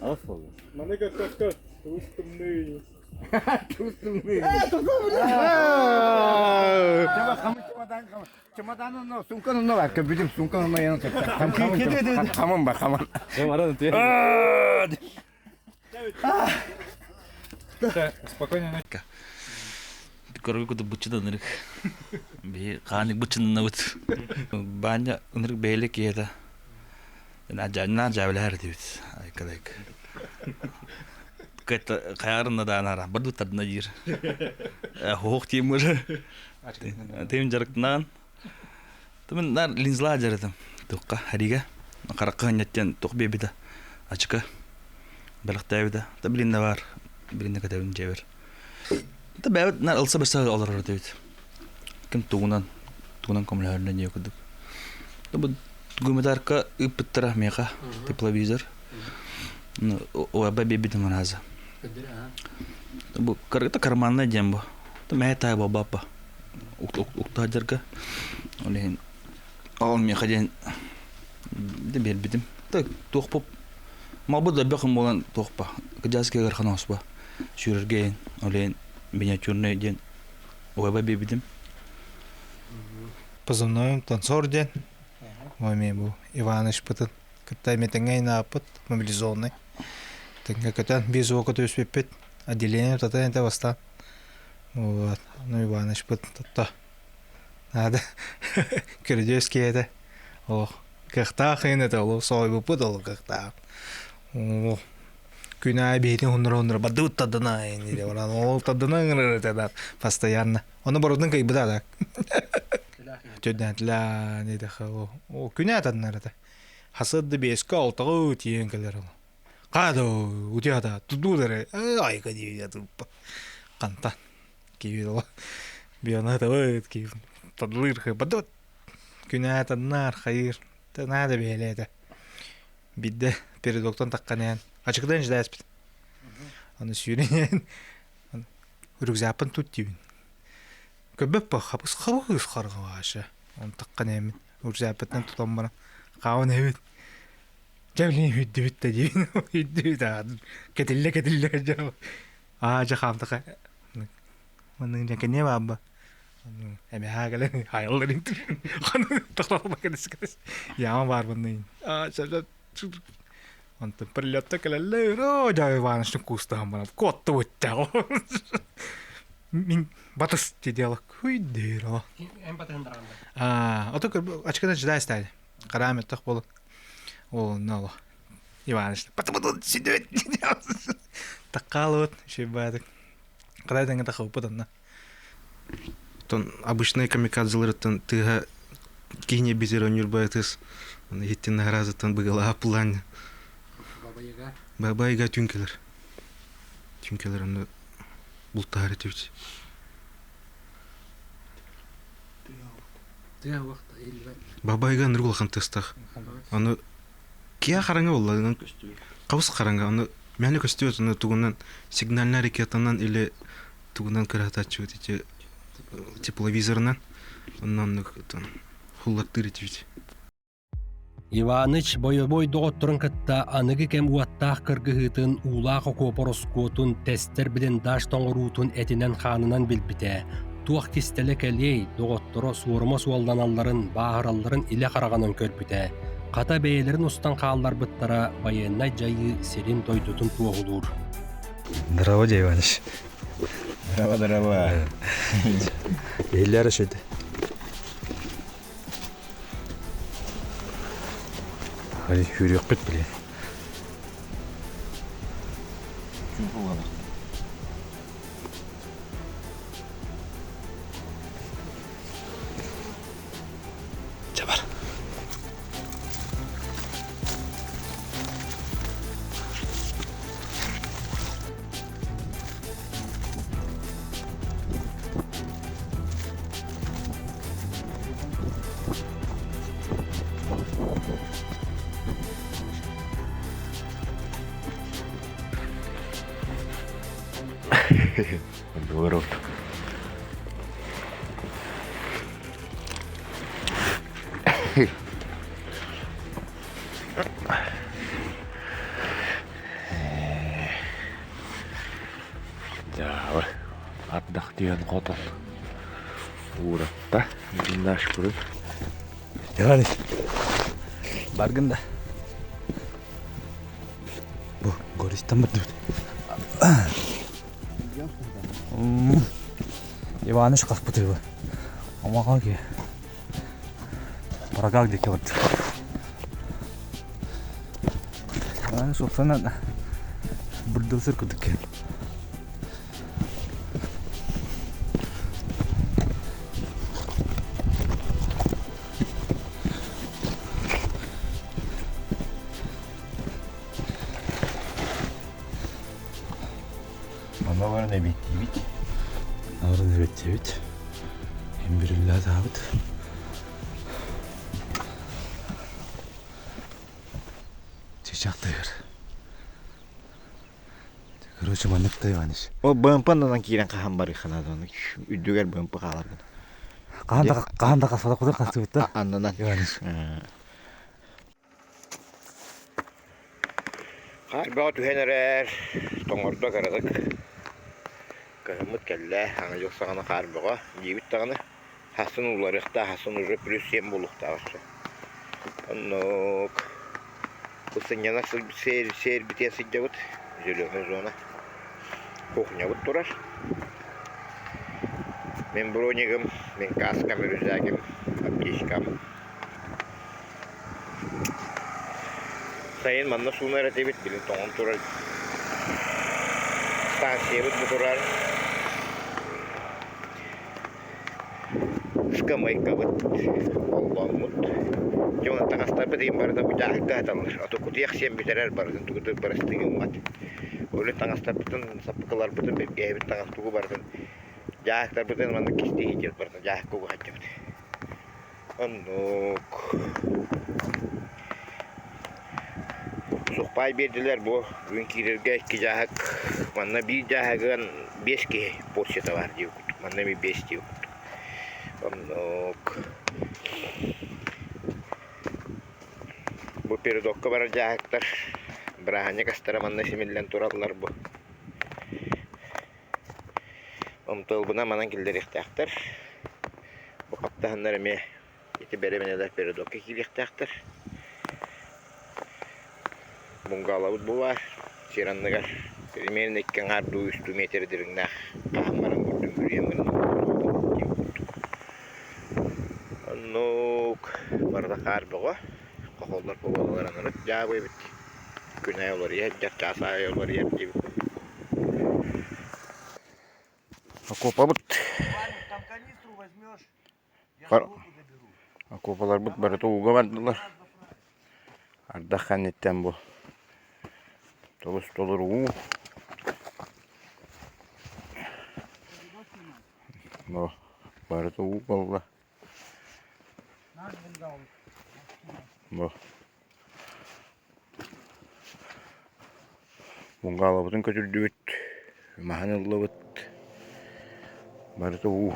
Ağız oldu. Çamadanın sunkanın var ki bizim sunkanın yanı çekti. Tamam bak. Я рад, ты. Спокойно. Коротко бычыдан нырык. Би ханик бычынна бут. Баня нырык бейлек ета. На жавлар дебит. Айкалайк. Кайта каярына да анара. Бирду тадна жир. Хоқ тимир. Тем жарыктан. Тумин нар линзла жарыдым. Тоққа харига. Қараққа неттен тоқ бебида. Ачка. Балықтабида. Таблинна бар. Билинне катабин жебер. Та бәвет нар алса берсе алар дебит. Ким тугунан комларына не кудук. Бу гумидарка ыппыттыра меха тепловизор. Ну, о бебида маназа. Бу карта карманна дембо. Та мета бабапа. Уктаджарга. Олен ал меха ден дебер бидим. Та тоқпоп. Мабуда бәхим болан тоқпа. Кыжаске гарханасба. Шүрерген олен миниатюрный ден. Ой бебидим. Позывной танцор ден. Мой был Иваныч пытын. Кытай метенгей напыт мобилизованный. Тенге кытан без окот успепет. Отделение тата это восстан. Вот. Ну Иваныч пыт тата. Надо. Кирдевский это. Ох. Кахта хин это ло сой бы пытал кахта. О. Күнә бейтен хунра бадут тадына инде. Оран ол тадына гырыта постоянно. Оны борудын кайбыда да. Төдәнтла не дәхәл. О, күнә таднарда. Хасыдды беске алтыгы тиен келер ул. Кады утяда тудулары. Ай кади ятып. Кантан. Кивил. Бияна тавыт кив. Тадлыр бадут. Күнә таднар хайыр. Танада беледе. Бидде перед доктан такканен. Ачыктан ждаспит. Аны сүйренен. Рюкзапын тут тибин. Көбөп хабыс каргаашы. Он такканен. Рюкзапытын тутам бара. Каун эбит. Жавлин хүддүт дибин. Хүддүт. Кетилле жав. Жа хамтака. Мынын жакене баба. Эме хагале хайларын. Ханы тактап кедескес. Яма бар бунын. Жа он там прилетта калелле, да Иваныч кустам бана. Котты өттәг. Мин батыс дедела. Куйдыра. Оток ачкадан ждай стали. Карамет так болу. О, нало. Иваныч. Потом сидит. Такалот, шебадык. Кадайдан та хопадан. Тон обычные камикадзелерден тыга кине безеронер байтыс. Он хиттен наразатан быгала план. Баба-яга түнкелер. Түнкелер аны бултар этебит. Баба-яга ныргулхан тестах. Аны Кия қараңа болла, қабыс қараңа, оны мәні көстебет, оны туғынан сигнальный ракетанан или туғынан көрәтачы өте тепловизорынан, оннан хуллаттыр етебет. Иваныч бойобой доғыттырын кытта аныгы кем уаттақ кыргыһытын улағы копороскотун тестер билен даш тоңырутун этинен ханынан билбите. Туақ кистеле кәлей доғыттыры суырма суалданаларын, бағыраларын иле қарағанын көрбіте. Қата бәйелерін ұстан қалалар бұттара байенна жайы серин тойдутун туағылур. Здорово, Иваныч. Здорово. Еллері шөді. Hadi yürüyük git bile. Çabar. Здорово. Жабыр. Ардақ деген қотын. Уратта. Діндаш көріп. Иваныч. Баргында. Бұл, гористан бұрды. Иваныч қақпыты бұл. Амаға ке. Парагақ деке бұрды. Иваныч олсанан бұрдылсыр күдік кен. Ama var ne bitti. Ağrını evet. Embirullah Davut. Çiçekteyir. Короче, маныкта Иваныч. О, бампандан кирен кахан бар иханадан. Үдүгер бампа калар. Қағанда қасада құдар қасты бітті. Андан Иваныч. Қарбаға түхенерер, тоңырда қарадық. Кахымыт кәлі, аңа жоқ сағана қарбаға, дебіт тағаны. Хасын ұларықта, хасын ұжы плюс 7 болуқта ғашы. Оннық. Бұсын янақ сәйір бітен сәйді бұд. Жүріғын зона. Кухня бұд тұрар. Мен бронигім, мен каскам, рюкзагім, аптечкам. Sayın manna sunar etebit bilin toğum turar. Stansiye bit bu turar. Sıkamay kabıt. Allah'ımut. Cuma tangastar bedeyim barada bu cahil dağıtalır. Atı kutuyak siyem biterer baradın. Tuğudu barastıgın mat. Öyle tangastar bitin sapıkılar bitin. Bir gehbit tangastuğu baradın. Cahiktar bitin manna kisti hicret baradın. Cahik kuğu hacca bit. Annuk. Sohbay verdiler bu. Günkirerge 2 cahak. Manna bir cahagın 5 ki porsiyata var diyor. Manna bir 5 diyor. Annuk. Bu peridokka var cahaklar. Brahanya kastara manna simillen turallar bu. Omtal buna manan kilder ihtiyaktar. Bu kaptahanlar eme iti beremeneler peridokka kil ihtiyaktar. Bungalavut bu var. Siranlıgar. Primerin ekkan ardu üstü metredirin nah. Kahammaran gördüm yürüyemin. Annuk. Barda kar bağa. Kahollar kovalar anırıp. Cağabı evet. Güney olur ya. Cağasa olur ya. Akoppa bıt. Akoppalar bıt. Barda uğga vardılar. Arda kannetten bu. Толус толыр уу. Бо, бары то уу болла. Бо. Bungalabıtın kötüldüğüt, mahanıllıbıt, barıtı uğ.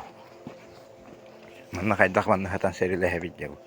Manna kaydaq manna hatan seriyle hebidde bu.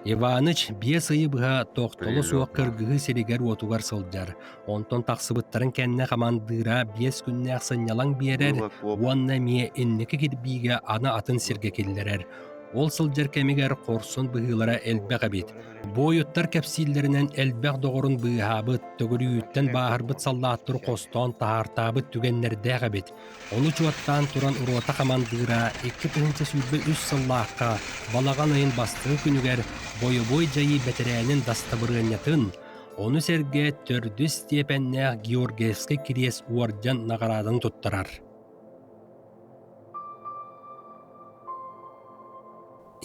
Иваныч бие сыйыбыға тоқтолы суақ кыргығы серигер отугар сылжар. Онтон тақсыбыттарын кәнне қамандыра биес күнне ақсынялаң биерер, уанна мие иннекі кирбиге ана атын сирге келлерер. Ол сылжар кемигер қорсын бұғылара әлбәқ абит. Бойыттар кәпсиллерінен әлбәқ доғырын бұғабыт, төгірүйіттен бағырбыт саллаттыр қостон тағартабыт түгеннердәқ абит. Оны чуаттан туран урота қамандыра, 2 сүрбі үс сыллаққа балаған айын бастығы күнігер бойы-бой жайы бәтірәнін дастабырынятын, оны серге төрдүс степенне Георгиевский кирес уарджан нағарадың тұттырар.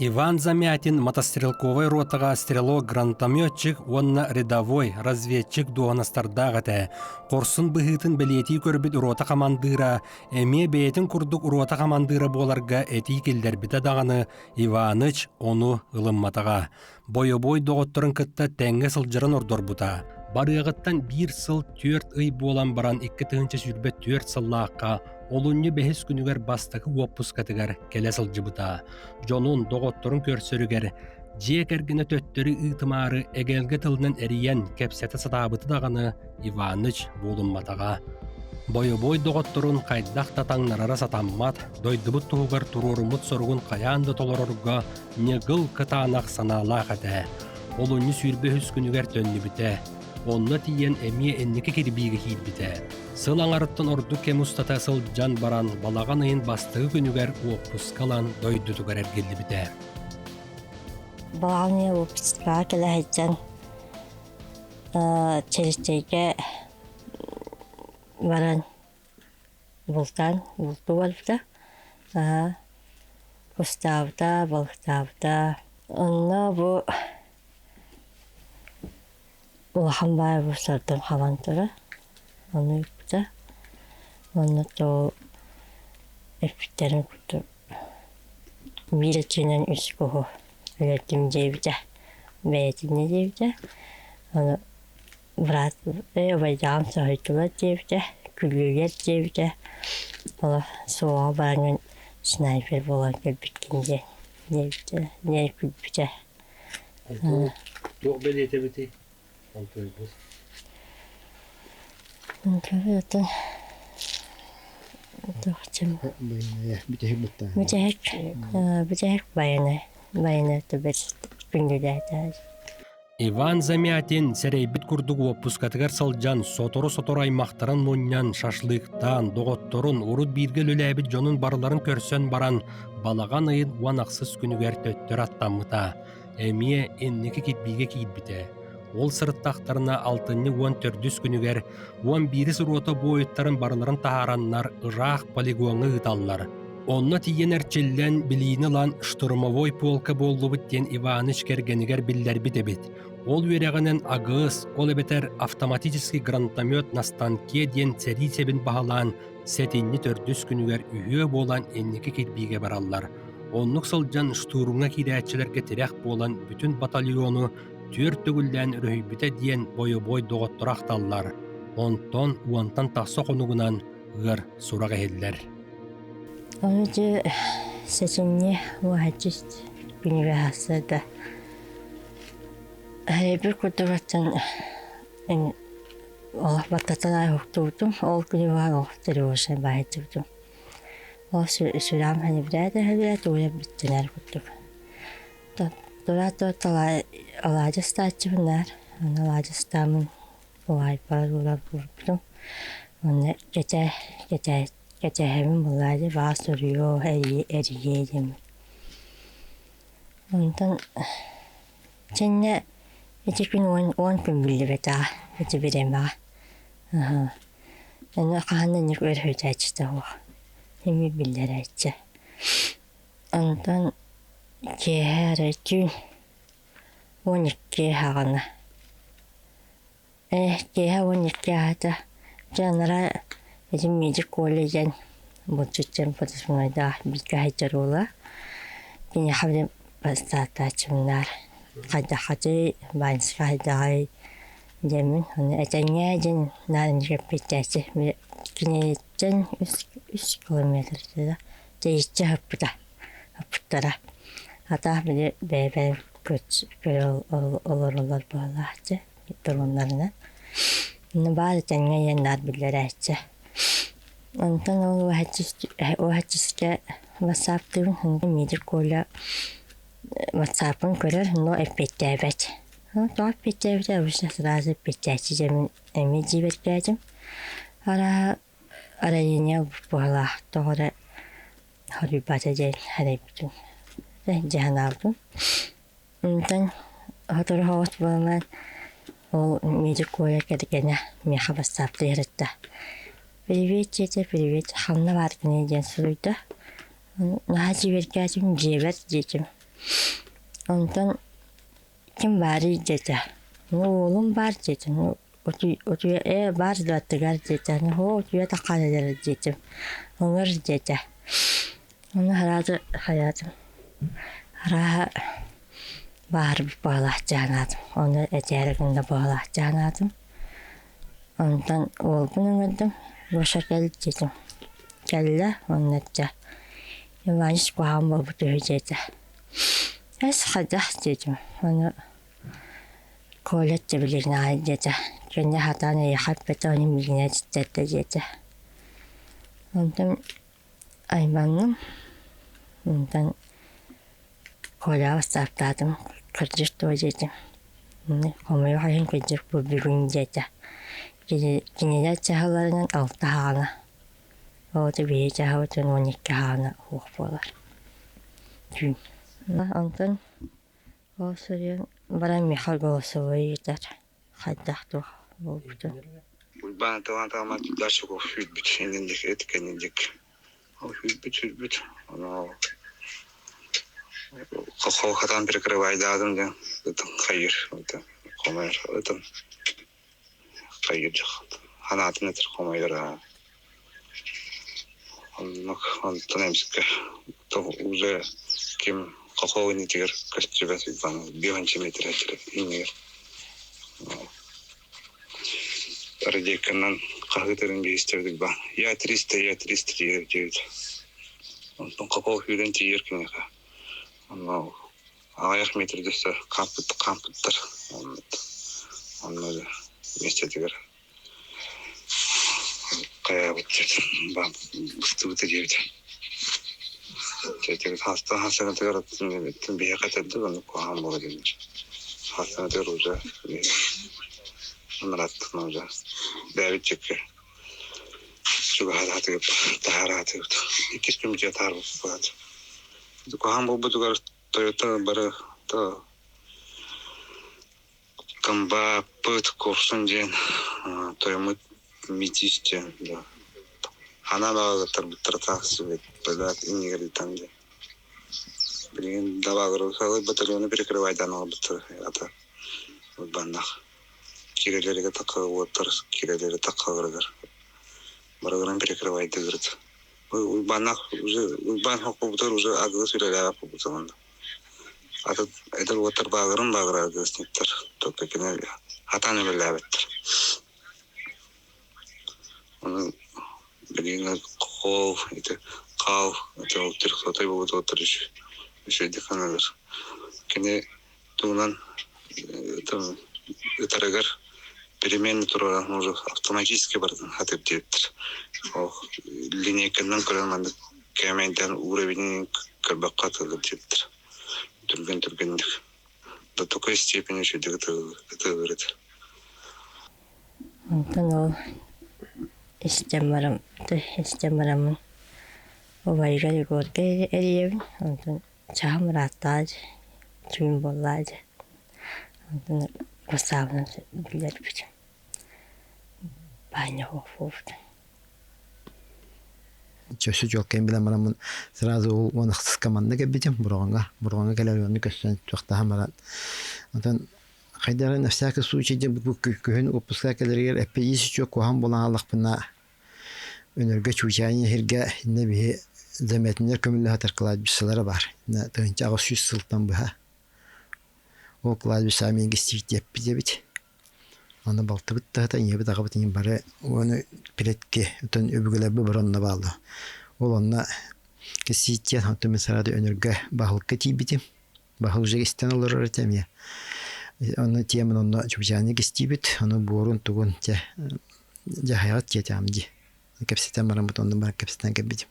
Иван Замятин мотострелковой ротаға стрелок-гранатометчик, онна рядовой разведчик дуанастардағыты. Қорсын бұғытын білеті көрбіт рота командыра, әме бәйтін күрдік рота командыра боларға әти келдер біті дағаны Иваныч оны ылымматаға. Бойы-бой доғыттырын кітті тәңгі сылжырын ордор бұта. Барығыттан 1 сыл 4 ый болан баран 2 сүрбет 4 сыллаққа олунны бәхіс күнігер бастықы оппускатығар келе сылжы бұта. Жонун доғыттырын көрсөрігер, жек әргіні төттері ұйтымары әгелгі тылынан әриян кәпсеті сатабыты дағаны Иваныч болынматаға. Бойы-бой доғыттырын қайдақ татаңнарара сатаммат, дойдыбыт тұғығар тұрорымыт сорғын қаянды толорорға негіл кытанақ саналақ әді. Олунны сүрбе хүс күнігер төнні біте. Онна тиен әмие әннеке кербиге хейд біте. Сыл аңарыттан орду кемустата сыл жан баран балаған айын бастығы күнігер оппускалан дойдутугар әргелі біте. Балағын оппускаға келе хайджан челестейге баран бұлтан, бұлту балыпта. Құстауыта, балықтауыта. Онна бұл улахан бай бұстардың қаван тұры. Оны үпті. Оны то өпіттерін күтті. Милетінен үс көғі өлеттім дейбіде. Бәйетіне дейбіде. Оны брат байдағым сағайтылар дейбіде. Күлілер дейбіде. Оны соға баранын снайпер болан көлбіткенде дейбіде. Не күлбіде. Тоқ бәлеті біте? Онтан тоқчым. Бүтәк байыны төбәс күнгіләді. Иван Замятин сәрейбіт күрдік оппускатығар сылжан сотору-сотор аймақтарын мұннян шашлықтан, доғытторын, урут биргел өләбіт жонын барларын көрсен баран балаған айын уанақсыз күнігер төттір аттамыта. Әмие эннеке кетбейге кейт біте. Ол сырыттақтарына 6-14 күнігер 11 рота бойыттарын барларын тахараннар Ирақ полигоны ұталлар. Онна тиен әрчеллен білейіні лан штурмовой полка болу біттен Иваныч кергенігер биллер бітебет. Ол өрегінен ағыз, ол әбетер автоматический гранатомет настанке ден цәри себін бағалан сәтенні 4 күнігер үйе болан эннеке кетбейге бараллар. Оннық сылжан штурмға кирәтчілерге терек болан бүтін батальону төр төгілден үрөйбіте дейін бойы-бой доғыттырақталлар. Онтон уантан тақсы қонуғынан ғыр сұрақ әйелдер. Оны жы сәтінне уағаджист күніге хасырда. Әребір күрдігаттан олақ баттатан ай ұқтырдым. Ол күні баға ұқтыры оғышын бағайдырдым. Ол сүрам хәне бірәді әлбірәді ойап біттінер күрдіг. Дұраты алады статчыбынар. Оны алады стамын олай бар олар бұрдым. Оны Geçeğimin bunları basırıyor, eriyelim. Ondan sonra 2 gün 10 gün bildi be daha, bir birem var. Yani kanın yok öyle açtı o. Hem bildiler açtı. Ondan her gün 12 hağına. Gehe 12 hağda. Canlara Bizim medik kolejden bu tütçen patışmayda bir kahitler ola. Yine havle pastata açımlar. Kadda katı, bansı kahitay, Demin onu etengeğin narınca bitesi. Kineyeceksin 3 kilometrede. Değişçe hıppıda. Hıppıttara. Hatta bir bebe köy olur bağlahtı durumlarına. Bazı tengeğinler bilirler etçe. Ondan o haçiske WhatsApp'tın midir kola WhatsApp'ın görür no epetebet. Doğru epetebet avuşta sırası epetebet cemin emici vereceğim. Ara yine bağla doğru harbi batacak harbi bütün. Cihan aldım. Ondan hatır havat bağlan o midir kola kedikene miha WhatsApp'ta yarattı. Привет, Ханна варкіне ден сұруйды. Наға жібергәжім жебер дедім. Ондан кім бары деді. Олым бар деді. Отуя бар дұттығар деді. Отуя тақалылары дедім. Оңыр деді. Оны харады хаядым. Хара барып бағлақ жанадым. Оны әтәрігінде бағлақ жанадым. Ondan oğlunu öldüm. Boşa geldi dedim. Geldi onunla. Yabancı kuham babu dövecekti. Kadah dedim. Onu kolet de bilirine ait dedi. Kendi hatanı yakıp betonun bilgine ciddetti dedi. Ondan aymanım. Ondan kola saptadım. Kırcık dövecektim. Komuyu hayın kırcık bu bir gün dedi. Кинелер чаһаларынан 6 хаана. Оты бие чаһавытын 12 хаана хух болар. Түн. Антон осырын бара Михаил голосовой итер. Хаддахту болбуту. Бульбан талантамат дальше го фүлбүт шендендик эткенендик. О фүлбүт. Ана кохо хатан перекрывайдадым да. Это хайыр. Это комер. Это Kayıcık. Hanatı nedir komaydır ha. Ondan emsikle. Uze kim kakao netiger kaçıbesi bana 1 metre iniyor. Radyakandan kahvelerin bir isterdik ben. Ya 300 diyor. Ondan kakao hüden tiyer ki ne ka. Ondan ayak metre dese kampıttır. Ondan вместе тигр. Кая вот бам быстро делать. Теперь хастана тигр тем бия катады он куам болады. Хастана тигр уже нарат уже. Давид чеке. Чуга хатады тахараты. Икиским же тарбы болады. Куам болбу тигр Toyota бары то Камба пыт коршун ден тоймут митистен да. Ана бага тарбыттыртак себе бадат инегели танде. Блин, давагру салы батальоны перекрывать ана бутыр ата. Вот баннах. Кирелерге такы отыр, кирелери такыгыргыр. Барагран перекрывать дегырт. Ой баннах уже бан хокубутыр уже агы сүрелер хокубутыр. Это вот багрын багры гыстыктыр. Только кине хатаны белебеттер. Оны билген кол, это кал, это ултыр сотой болот отырыш. Еще диханагыр. Кине тунан это перемены туралы уже автоматически бардын хатып дептир. Ох, линейкадан көрөмөн кеменден уровень кырбакка тылып дептир. Түрген. До такой степени, что это говорит. Ondan o istemlerim o vayga gorge eriyevin. Ondan çağım rahattaydı. Tüm bollaydı. Ondan kosavını bilir bütün. Bana hofuftu. Чөсү жок кен билен марамын сразу оны команда кебитим бурганга келелөндү көсөн жокта хамарат. Онтан хайдары на всякий случай бу көхөн опуска келергер эпис жок кохам болан аллакпына өнөргө чучайны хирге неби заметнер көмүлө хатар кылат бисалары бар. На тынча агыс сүз сылтан буга. О клад бисамин гистик деп бит. Оны балтыбыт тахта иебит агабыт ин бары оны пилетке өтөн өбүгөлөбү боронна баалы. Ол онна кеситтен хатты месарады өнөргө бахылкы тийбити. Бахыл же истен олор этемия. Оны темын онна чубжаны кестибит, оны борун тугун те жахаят кетамди. Кепсетен барамыт ондан бар кепсетен кебити.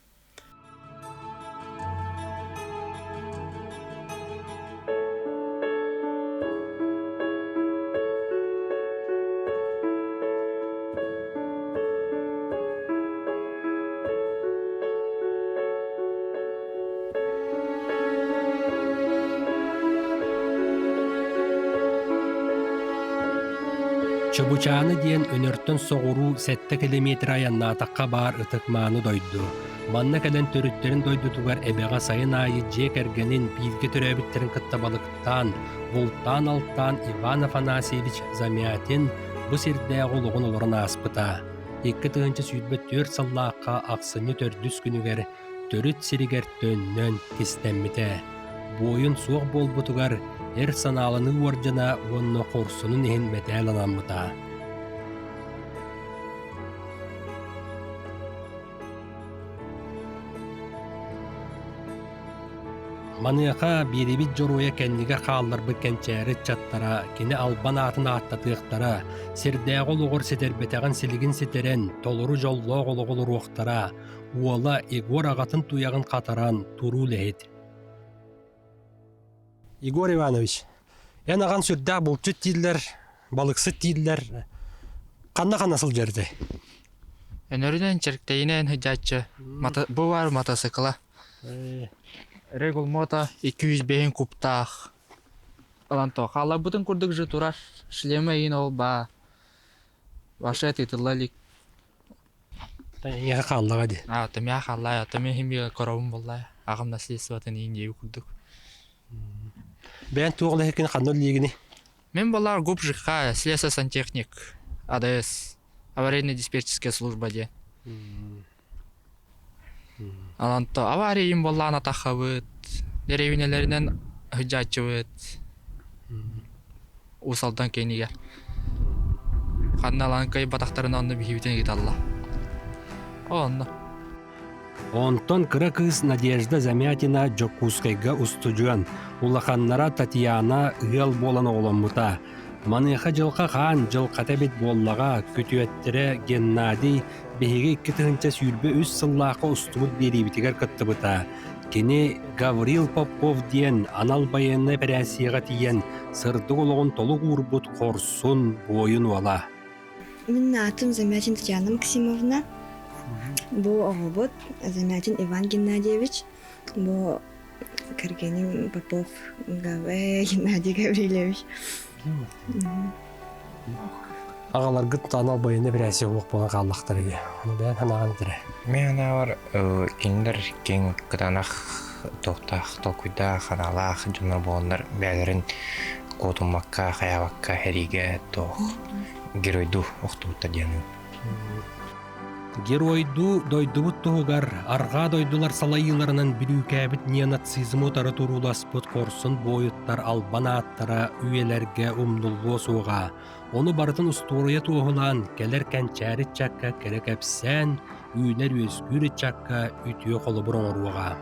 Чобучаны диэн өнөртөн соғуру 7 километр аяннаатаққа бар ытыкмааны дойду. Манна кэлен төрүттерин дойдутугар эбеға сайын айы жек эргенин билге төрөбүттерин кыттабалыктан, бултан алттан Иван Афанасьевич Замятин бу сирдээг олугун олорун аспыта. 2 тыгынчы сүйдбөт 4 саллааққа ақсыны төрдүс күнүгер төрүт сиригер төннөн кистеммите. Бойын суық болбутугар эр саналыны уоржана онно корсунун ehen метел анаммыта. Маныака бирибит жоруя кенниге хаалларбы кенчээри чаттара, кини албан атын аттатыктара, сирдээго лугур сетербетеген силигин сетерен, толуру жоллоо олугулуруктара, уола Егор агатын туягын катаран туруу лехит. Егор Иванович, я наган сүрдә булчут тиллер, балыксыт тиллер. Канна насыл жерде? Өнөрүнөн черктейинен хыжачы. Бу бар мотоцикла. Регул мото 205 куптах. Аланто хала бутын курдук же турар. Шлема ин ол ба. Ваша титулалик. Я халлага ди. Тамя халла, тамя хими коровун болла. Агам наследствотын ин курдук. Бен туғылы хекін қаннол лигini. Мен болар губ ЖК, слесарь сантехник, АДС, аварийно-диспетчерская служба де. Аланто аварийым болла анатахавыт, деревинелеринен хыджачывыт. Усалдан кейнигер. Ханналанкай батақтарын онны бихивитен гиталла. Онны. Онтон кыра кыз Надежда Замятина Жокускайга устужуан. Улаханнара Татьяна ыал болан оламмыта. Маныха жылқа хан жылқата бет боллаға көтүеттері Геннадий беге 2 тыгынча сүйрбе үз сыллаққа устумут берибитигер кыттыбыта. Кені Гаврил Попов диен анал байыны пәрәсиға тиен сырды олығын толық урбут корсун бойын уала. Мен атым Замятин Татьяна Максимовна. Бу оғыбыт Замятин Иван Геннадьевич. Бу Каргенин Попов Геннадий Гаврилевич. Ағалар гыт анал байыны пәрәси олық болан қаллақтар еге. Оны бән ханаған дірі. Мен ана бар кендер кен кыданақ тоқтақ, толкуйда, ханалақ, жонар боландар бәлерін котумакка, хаябакка, хәриге тоқ геройду оқтуытта дену. Геройду дойдубут тугар, арга дойдулар салайыларынан бірүүкәбіт неонацизм отары туруласпыт корсын бойыттар албанаттара үйелерге умнуллу суға. Оны барытын устурия туғылан, келер кәнчәрі чакка керек әпсән, үйнер өзгүрі чакка үтіе қолы бұрын оруға.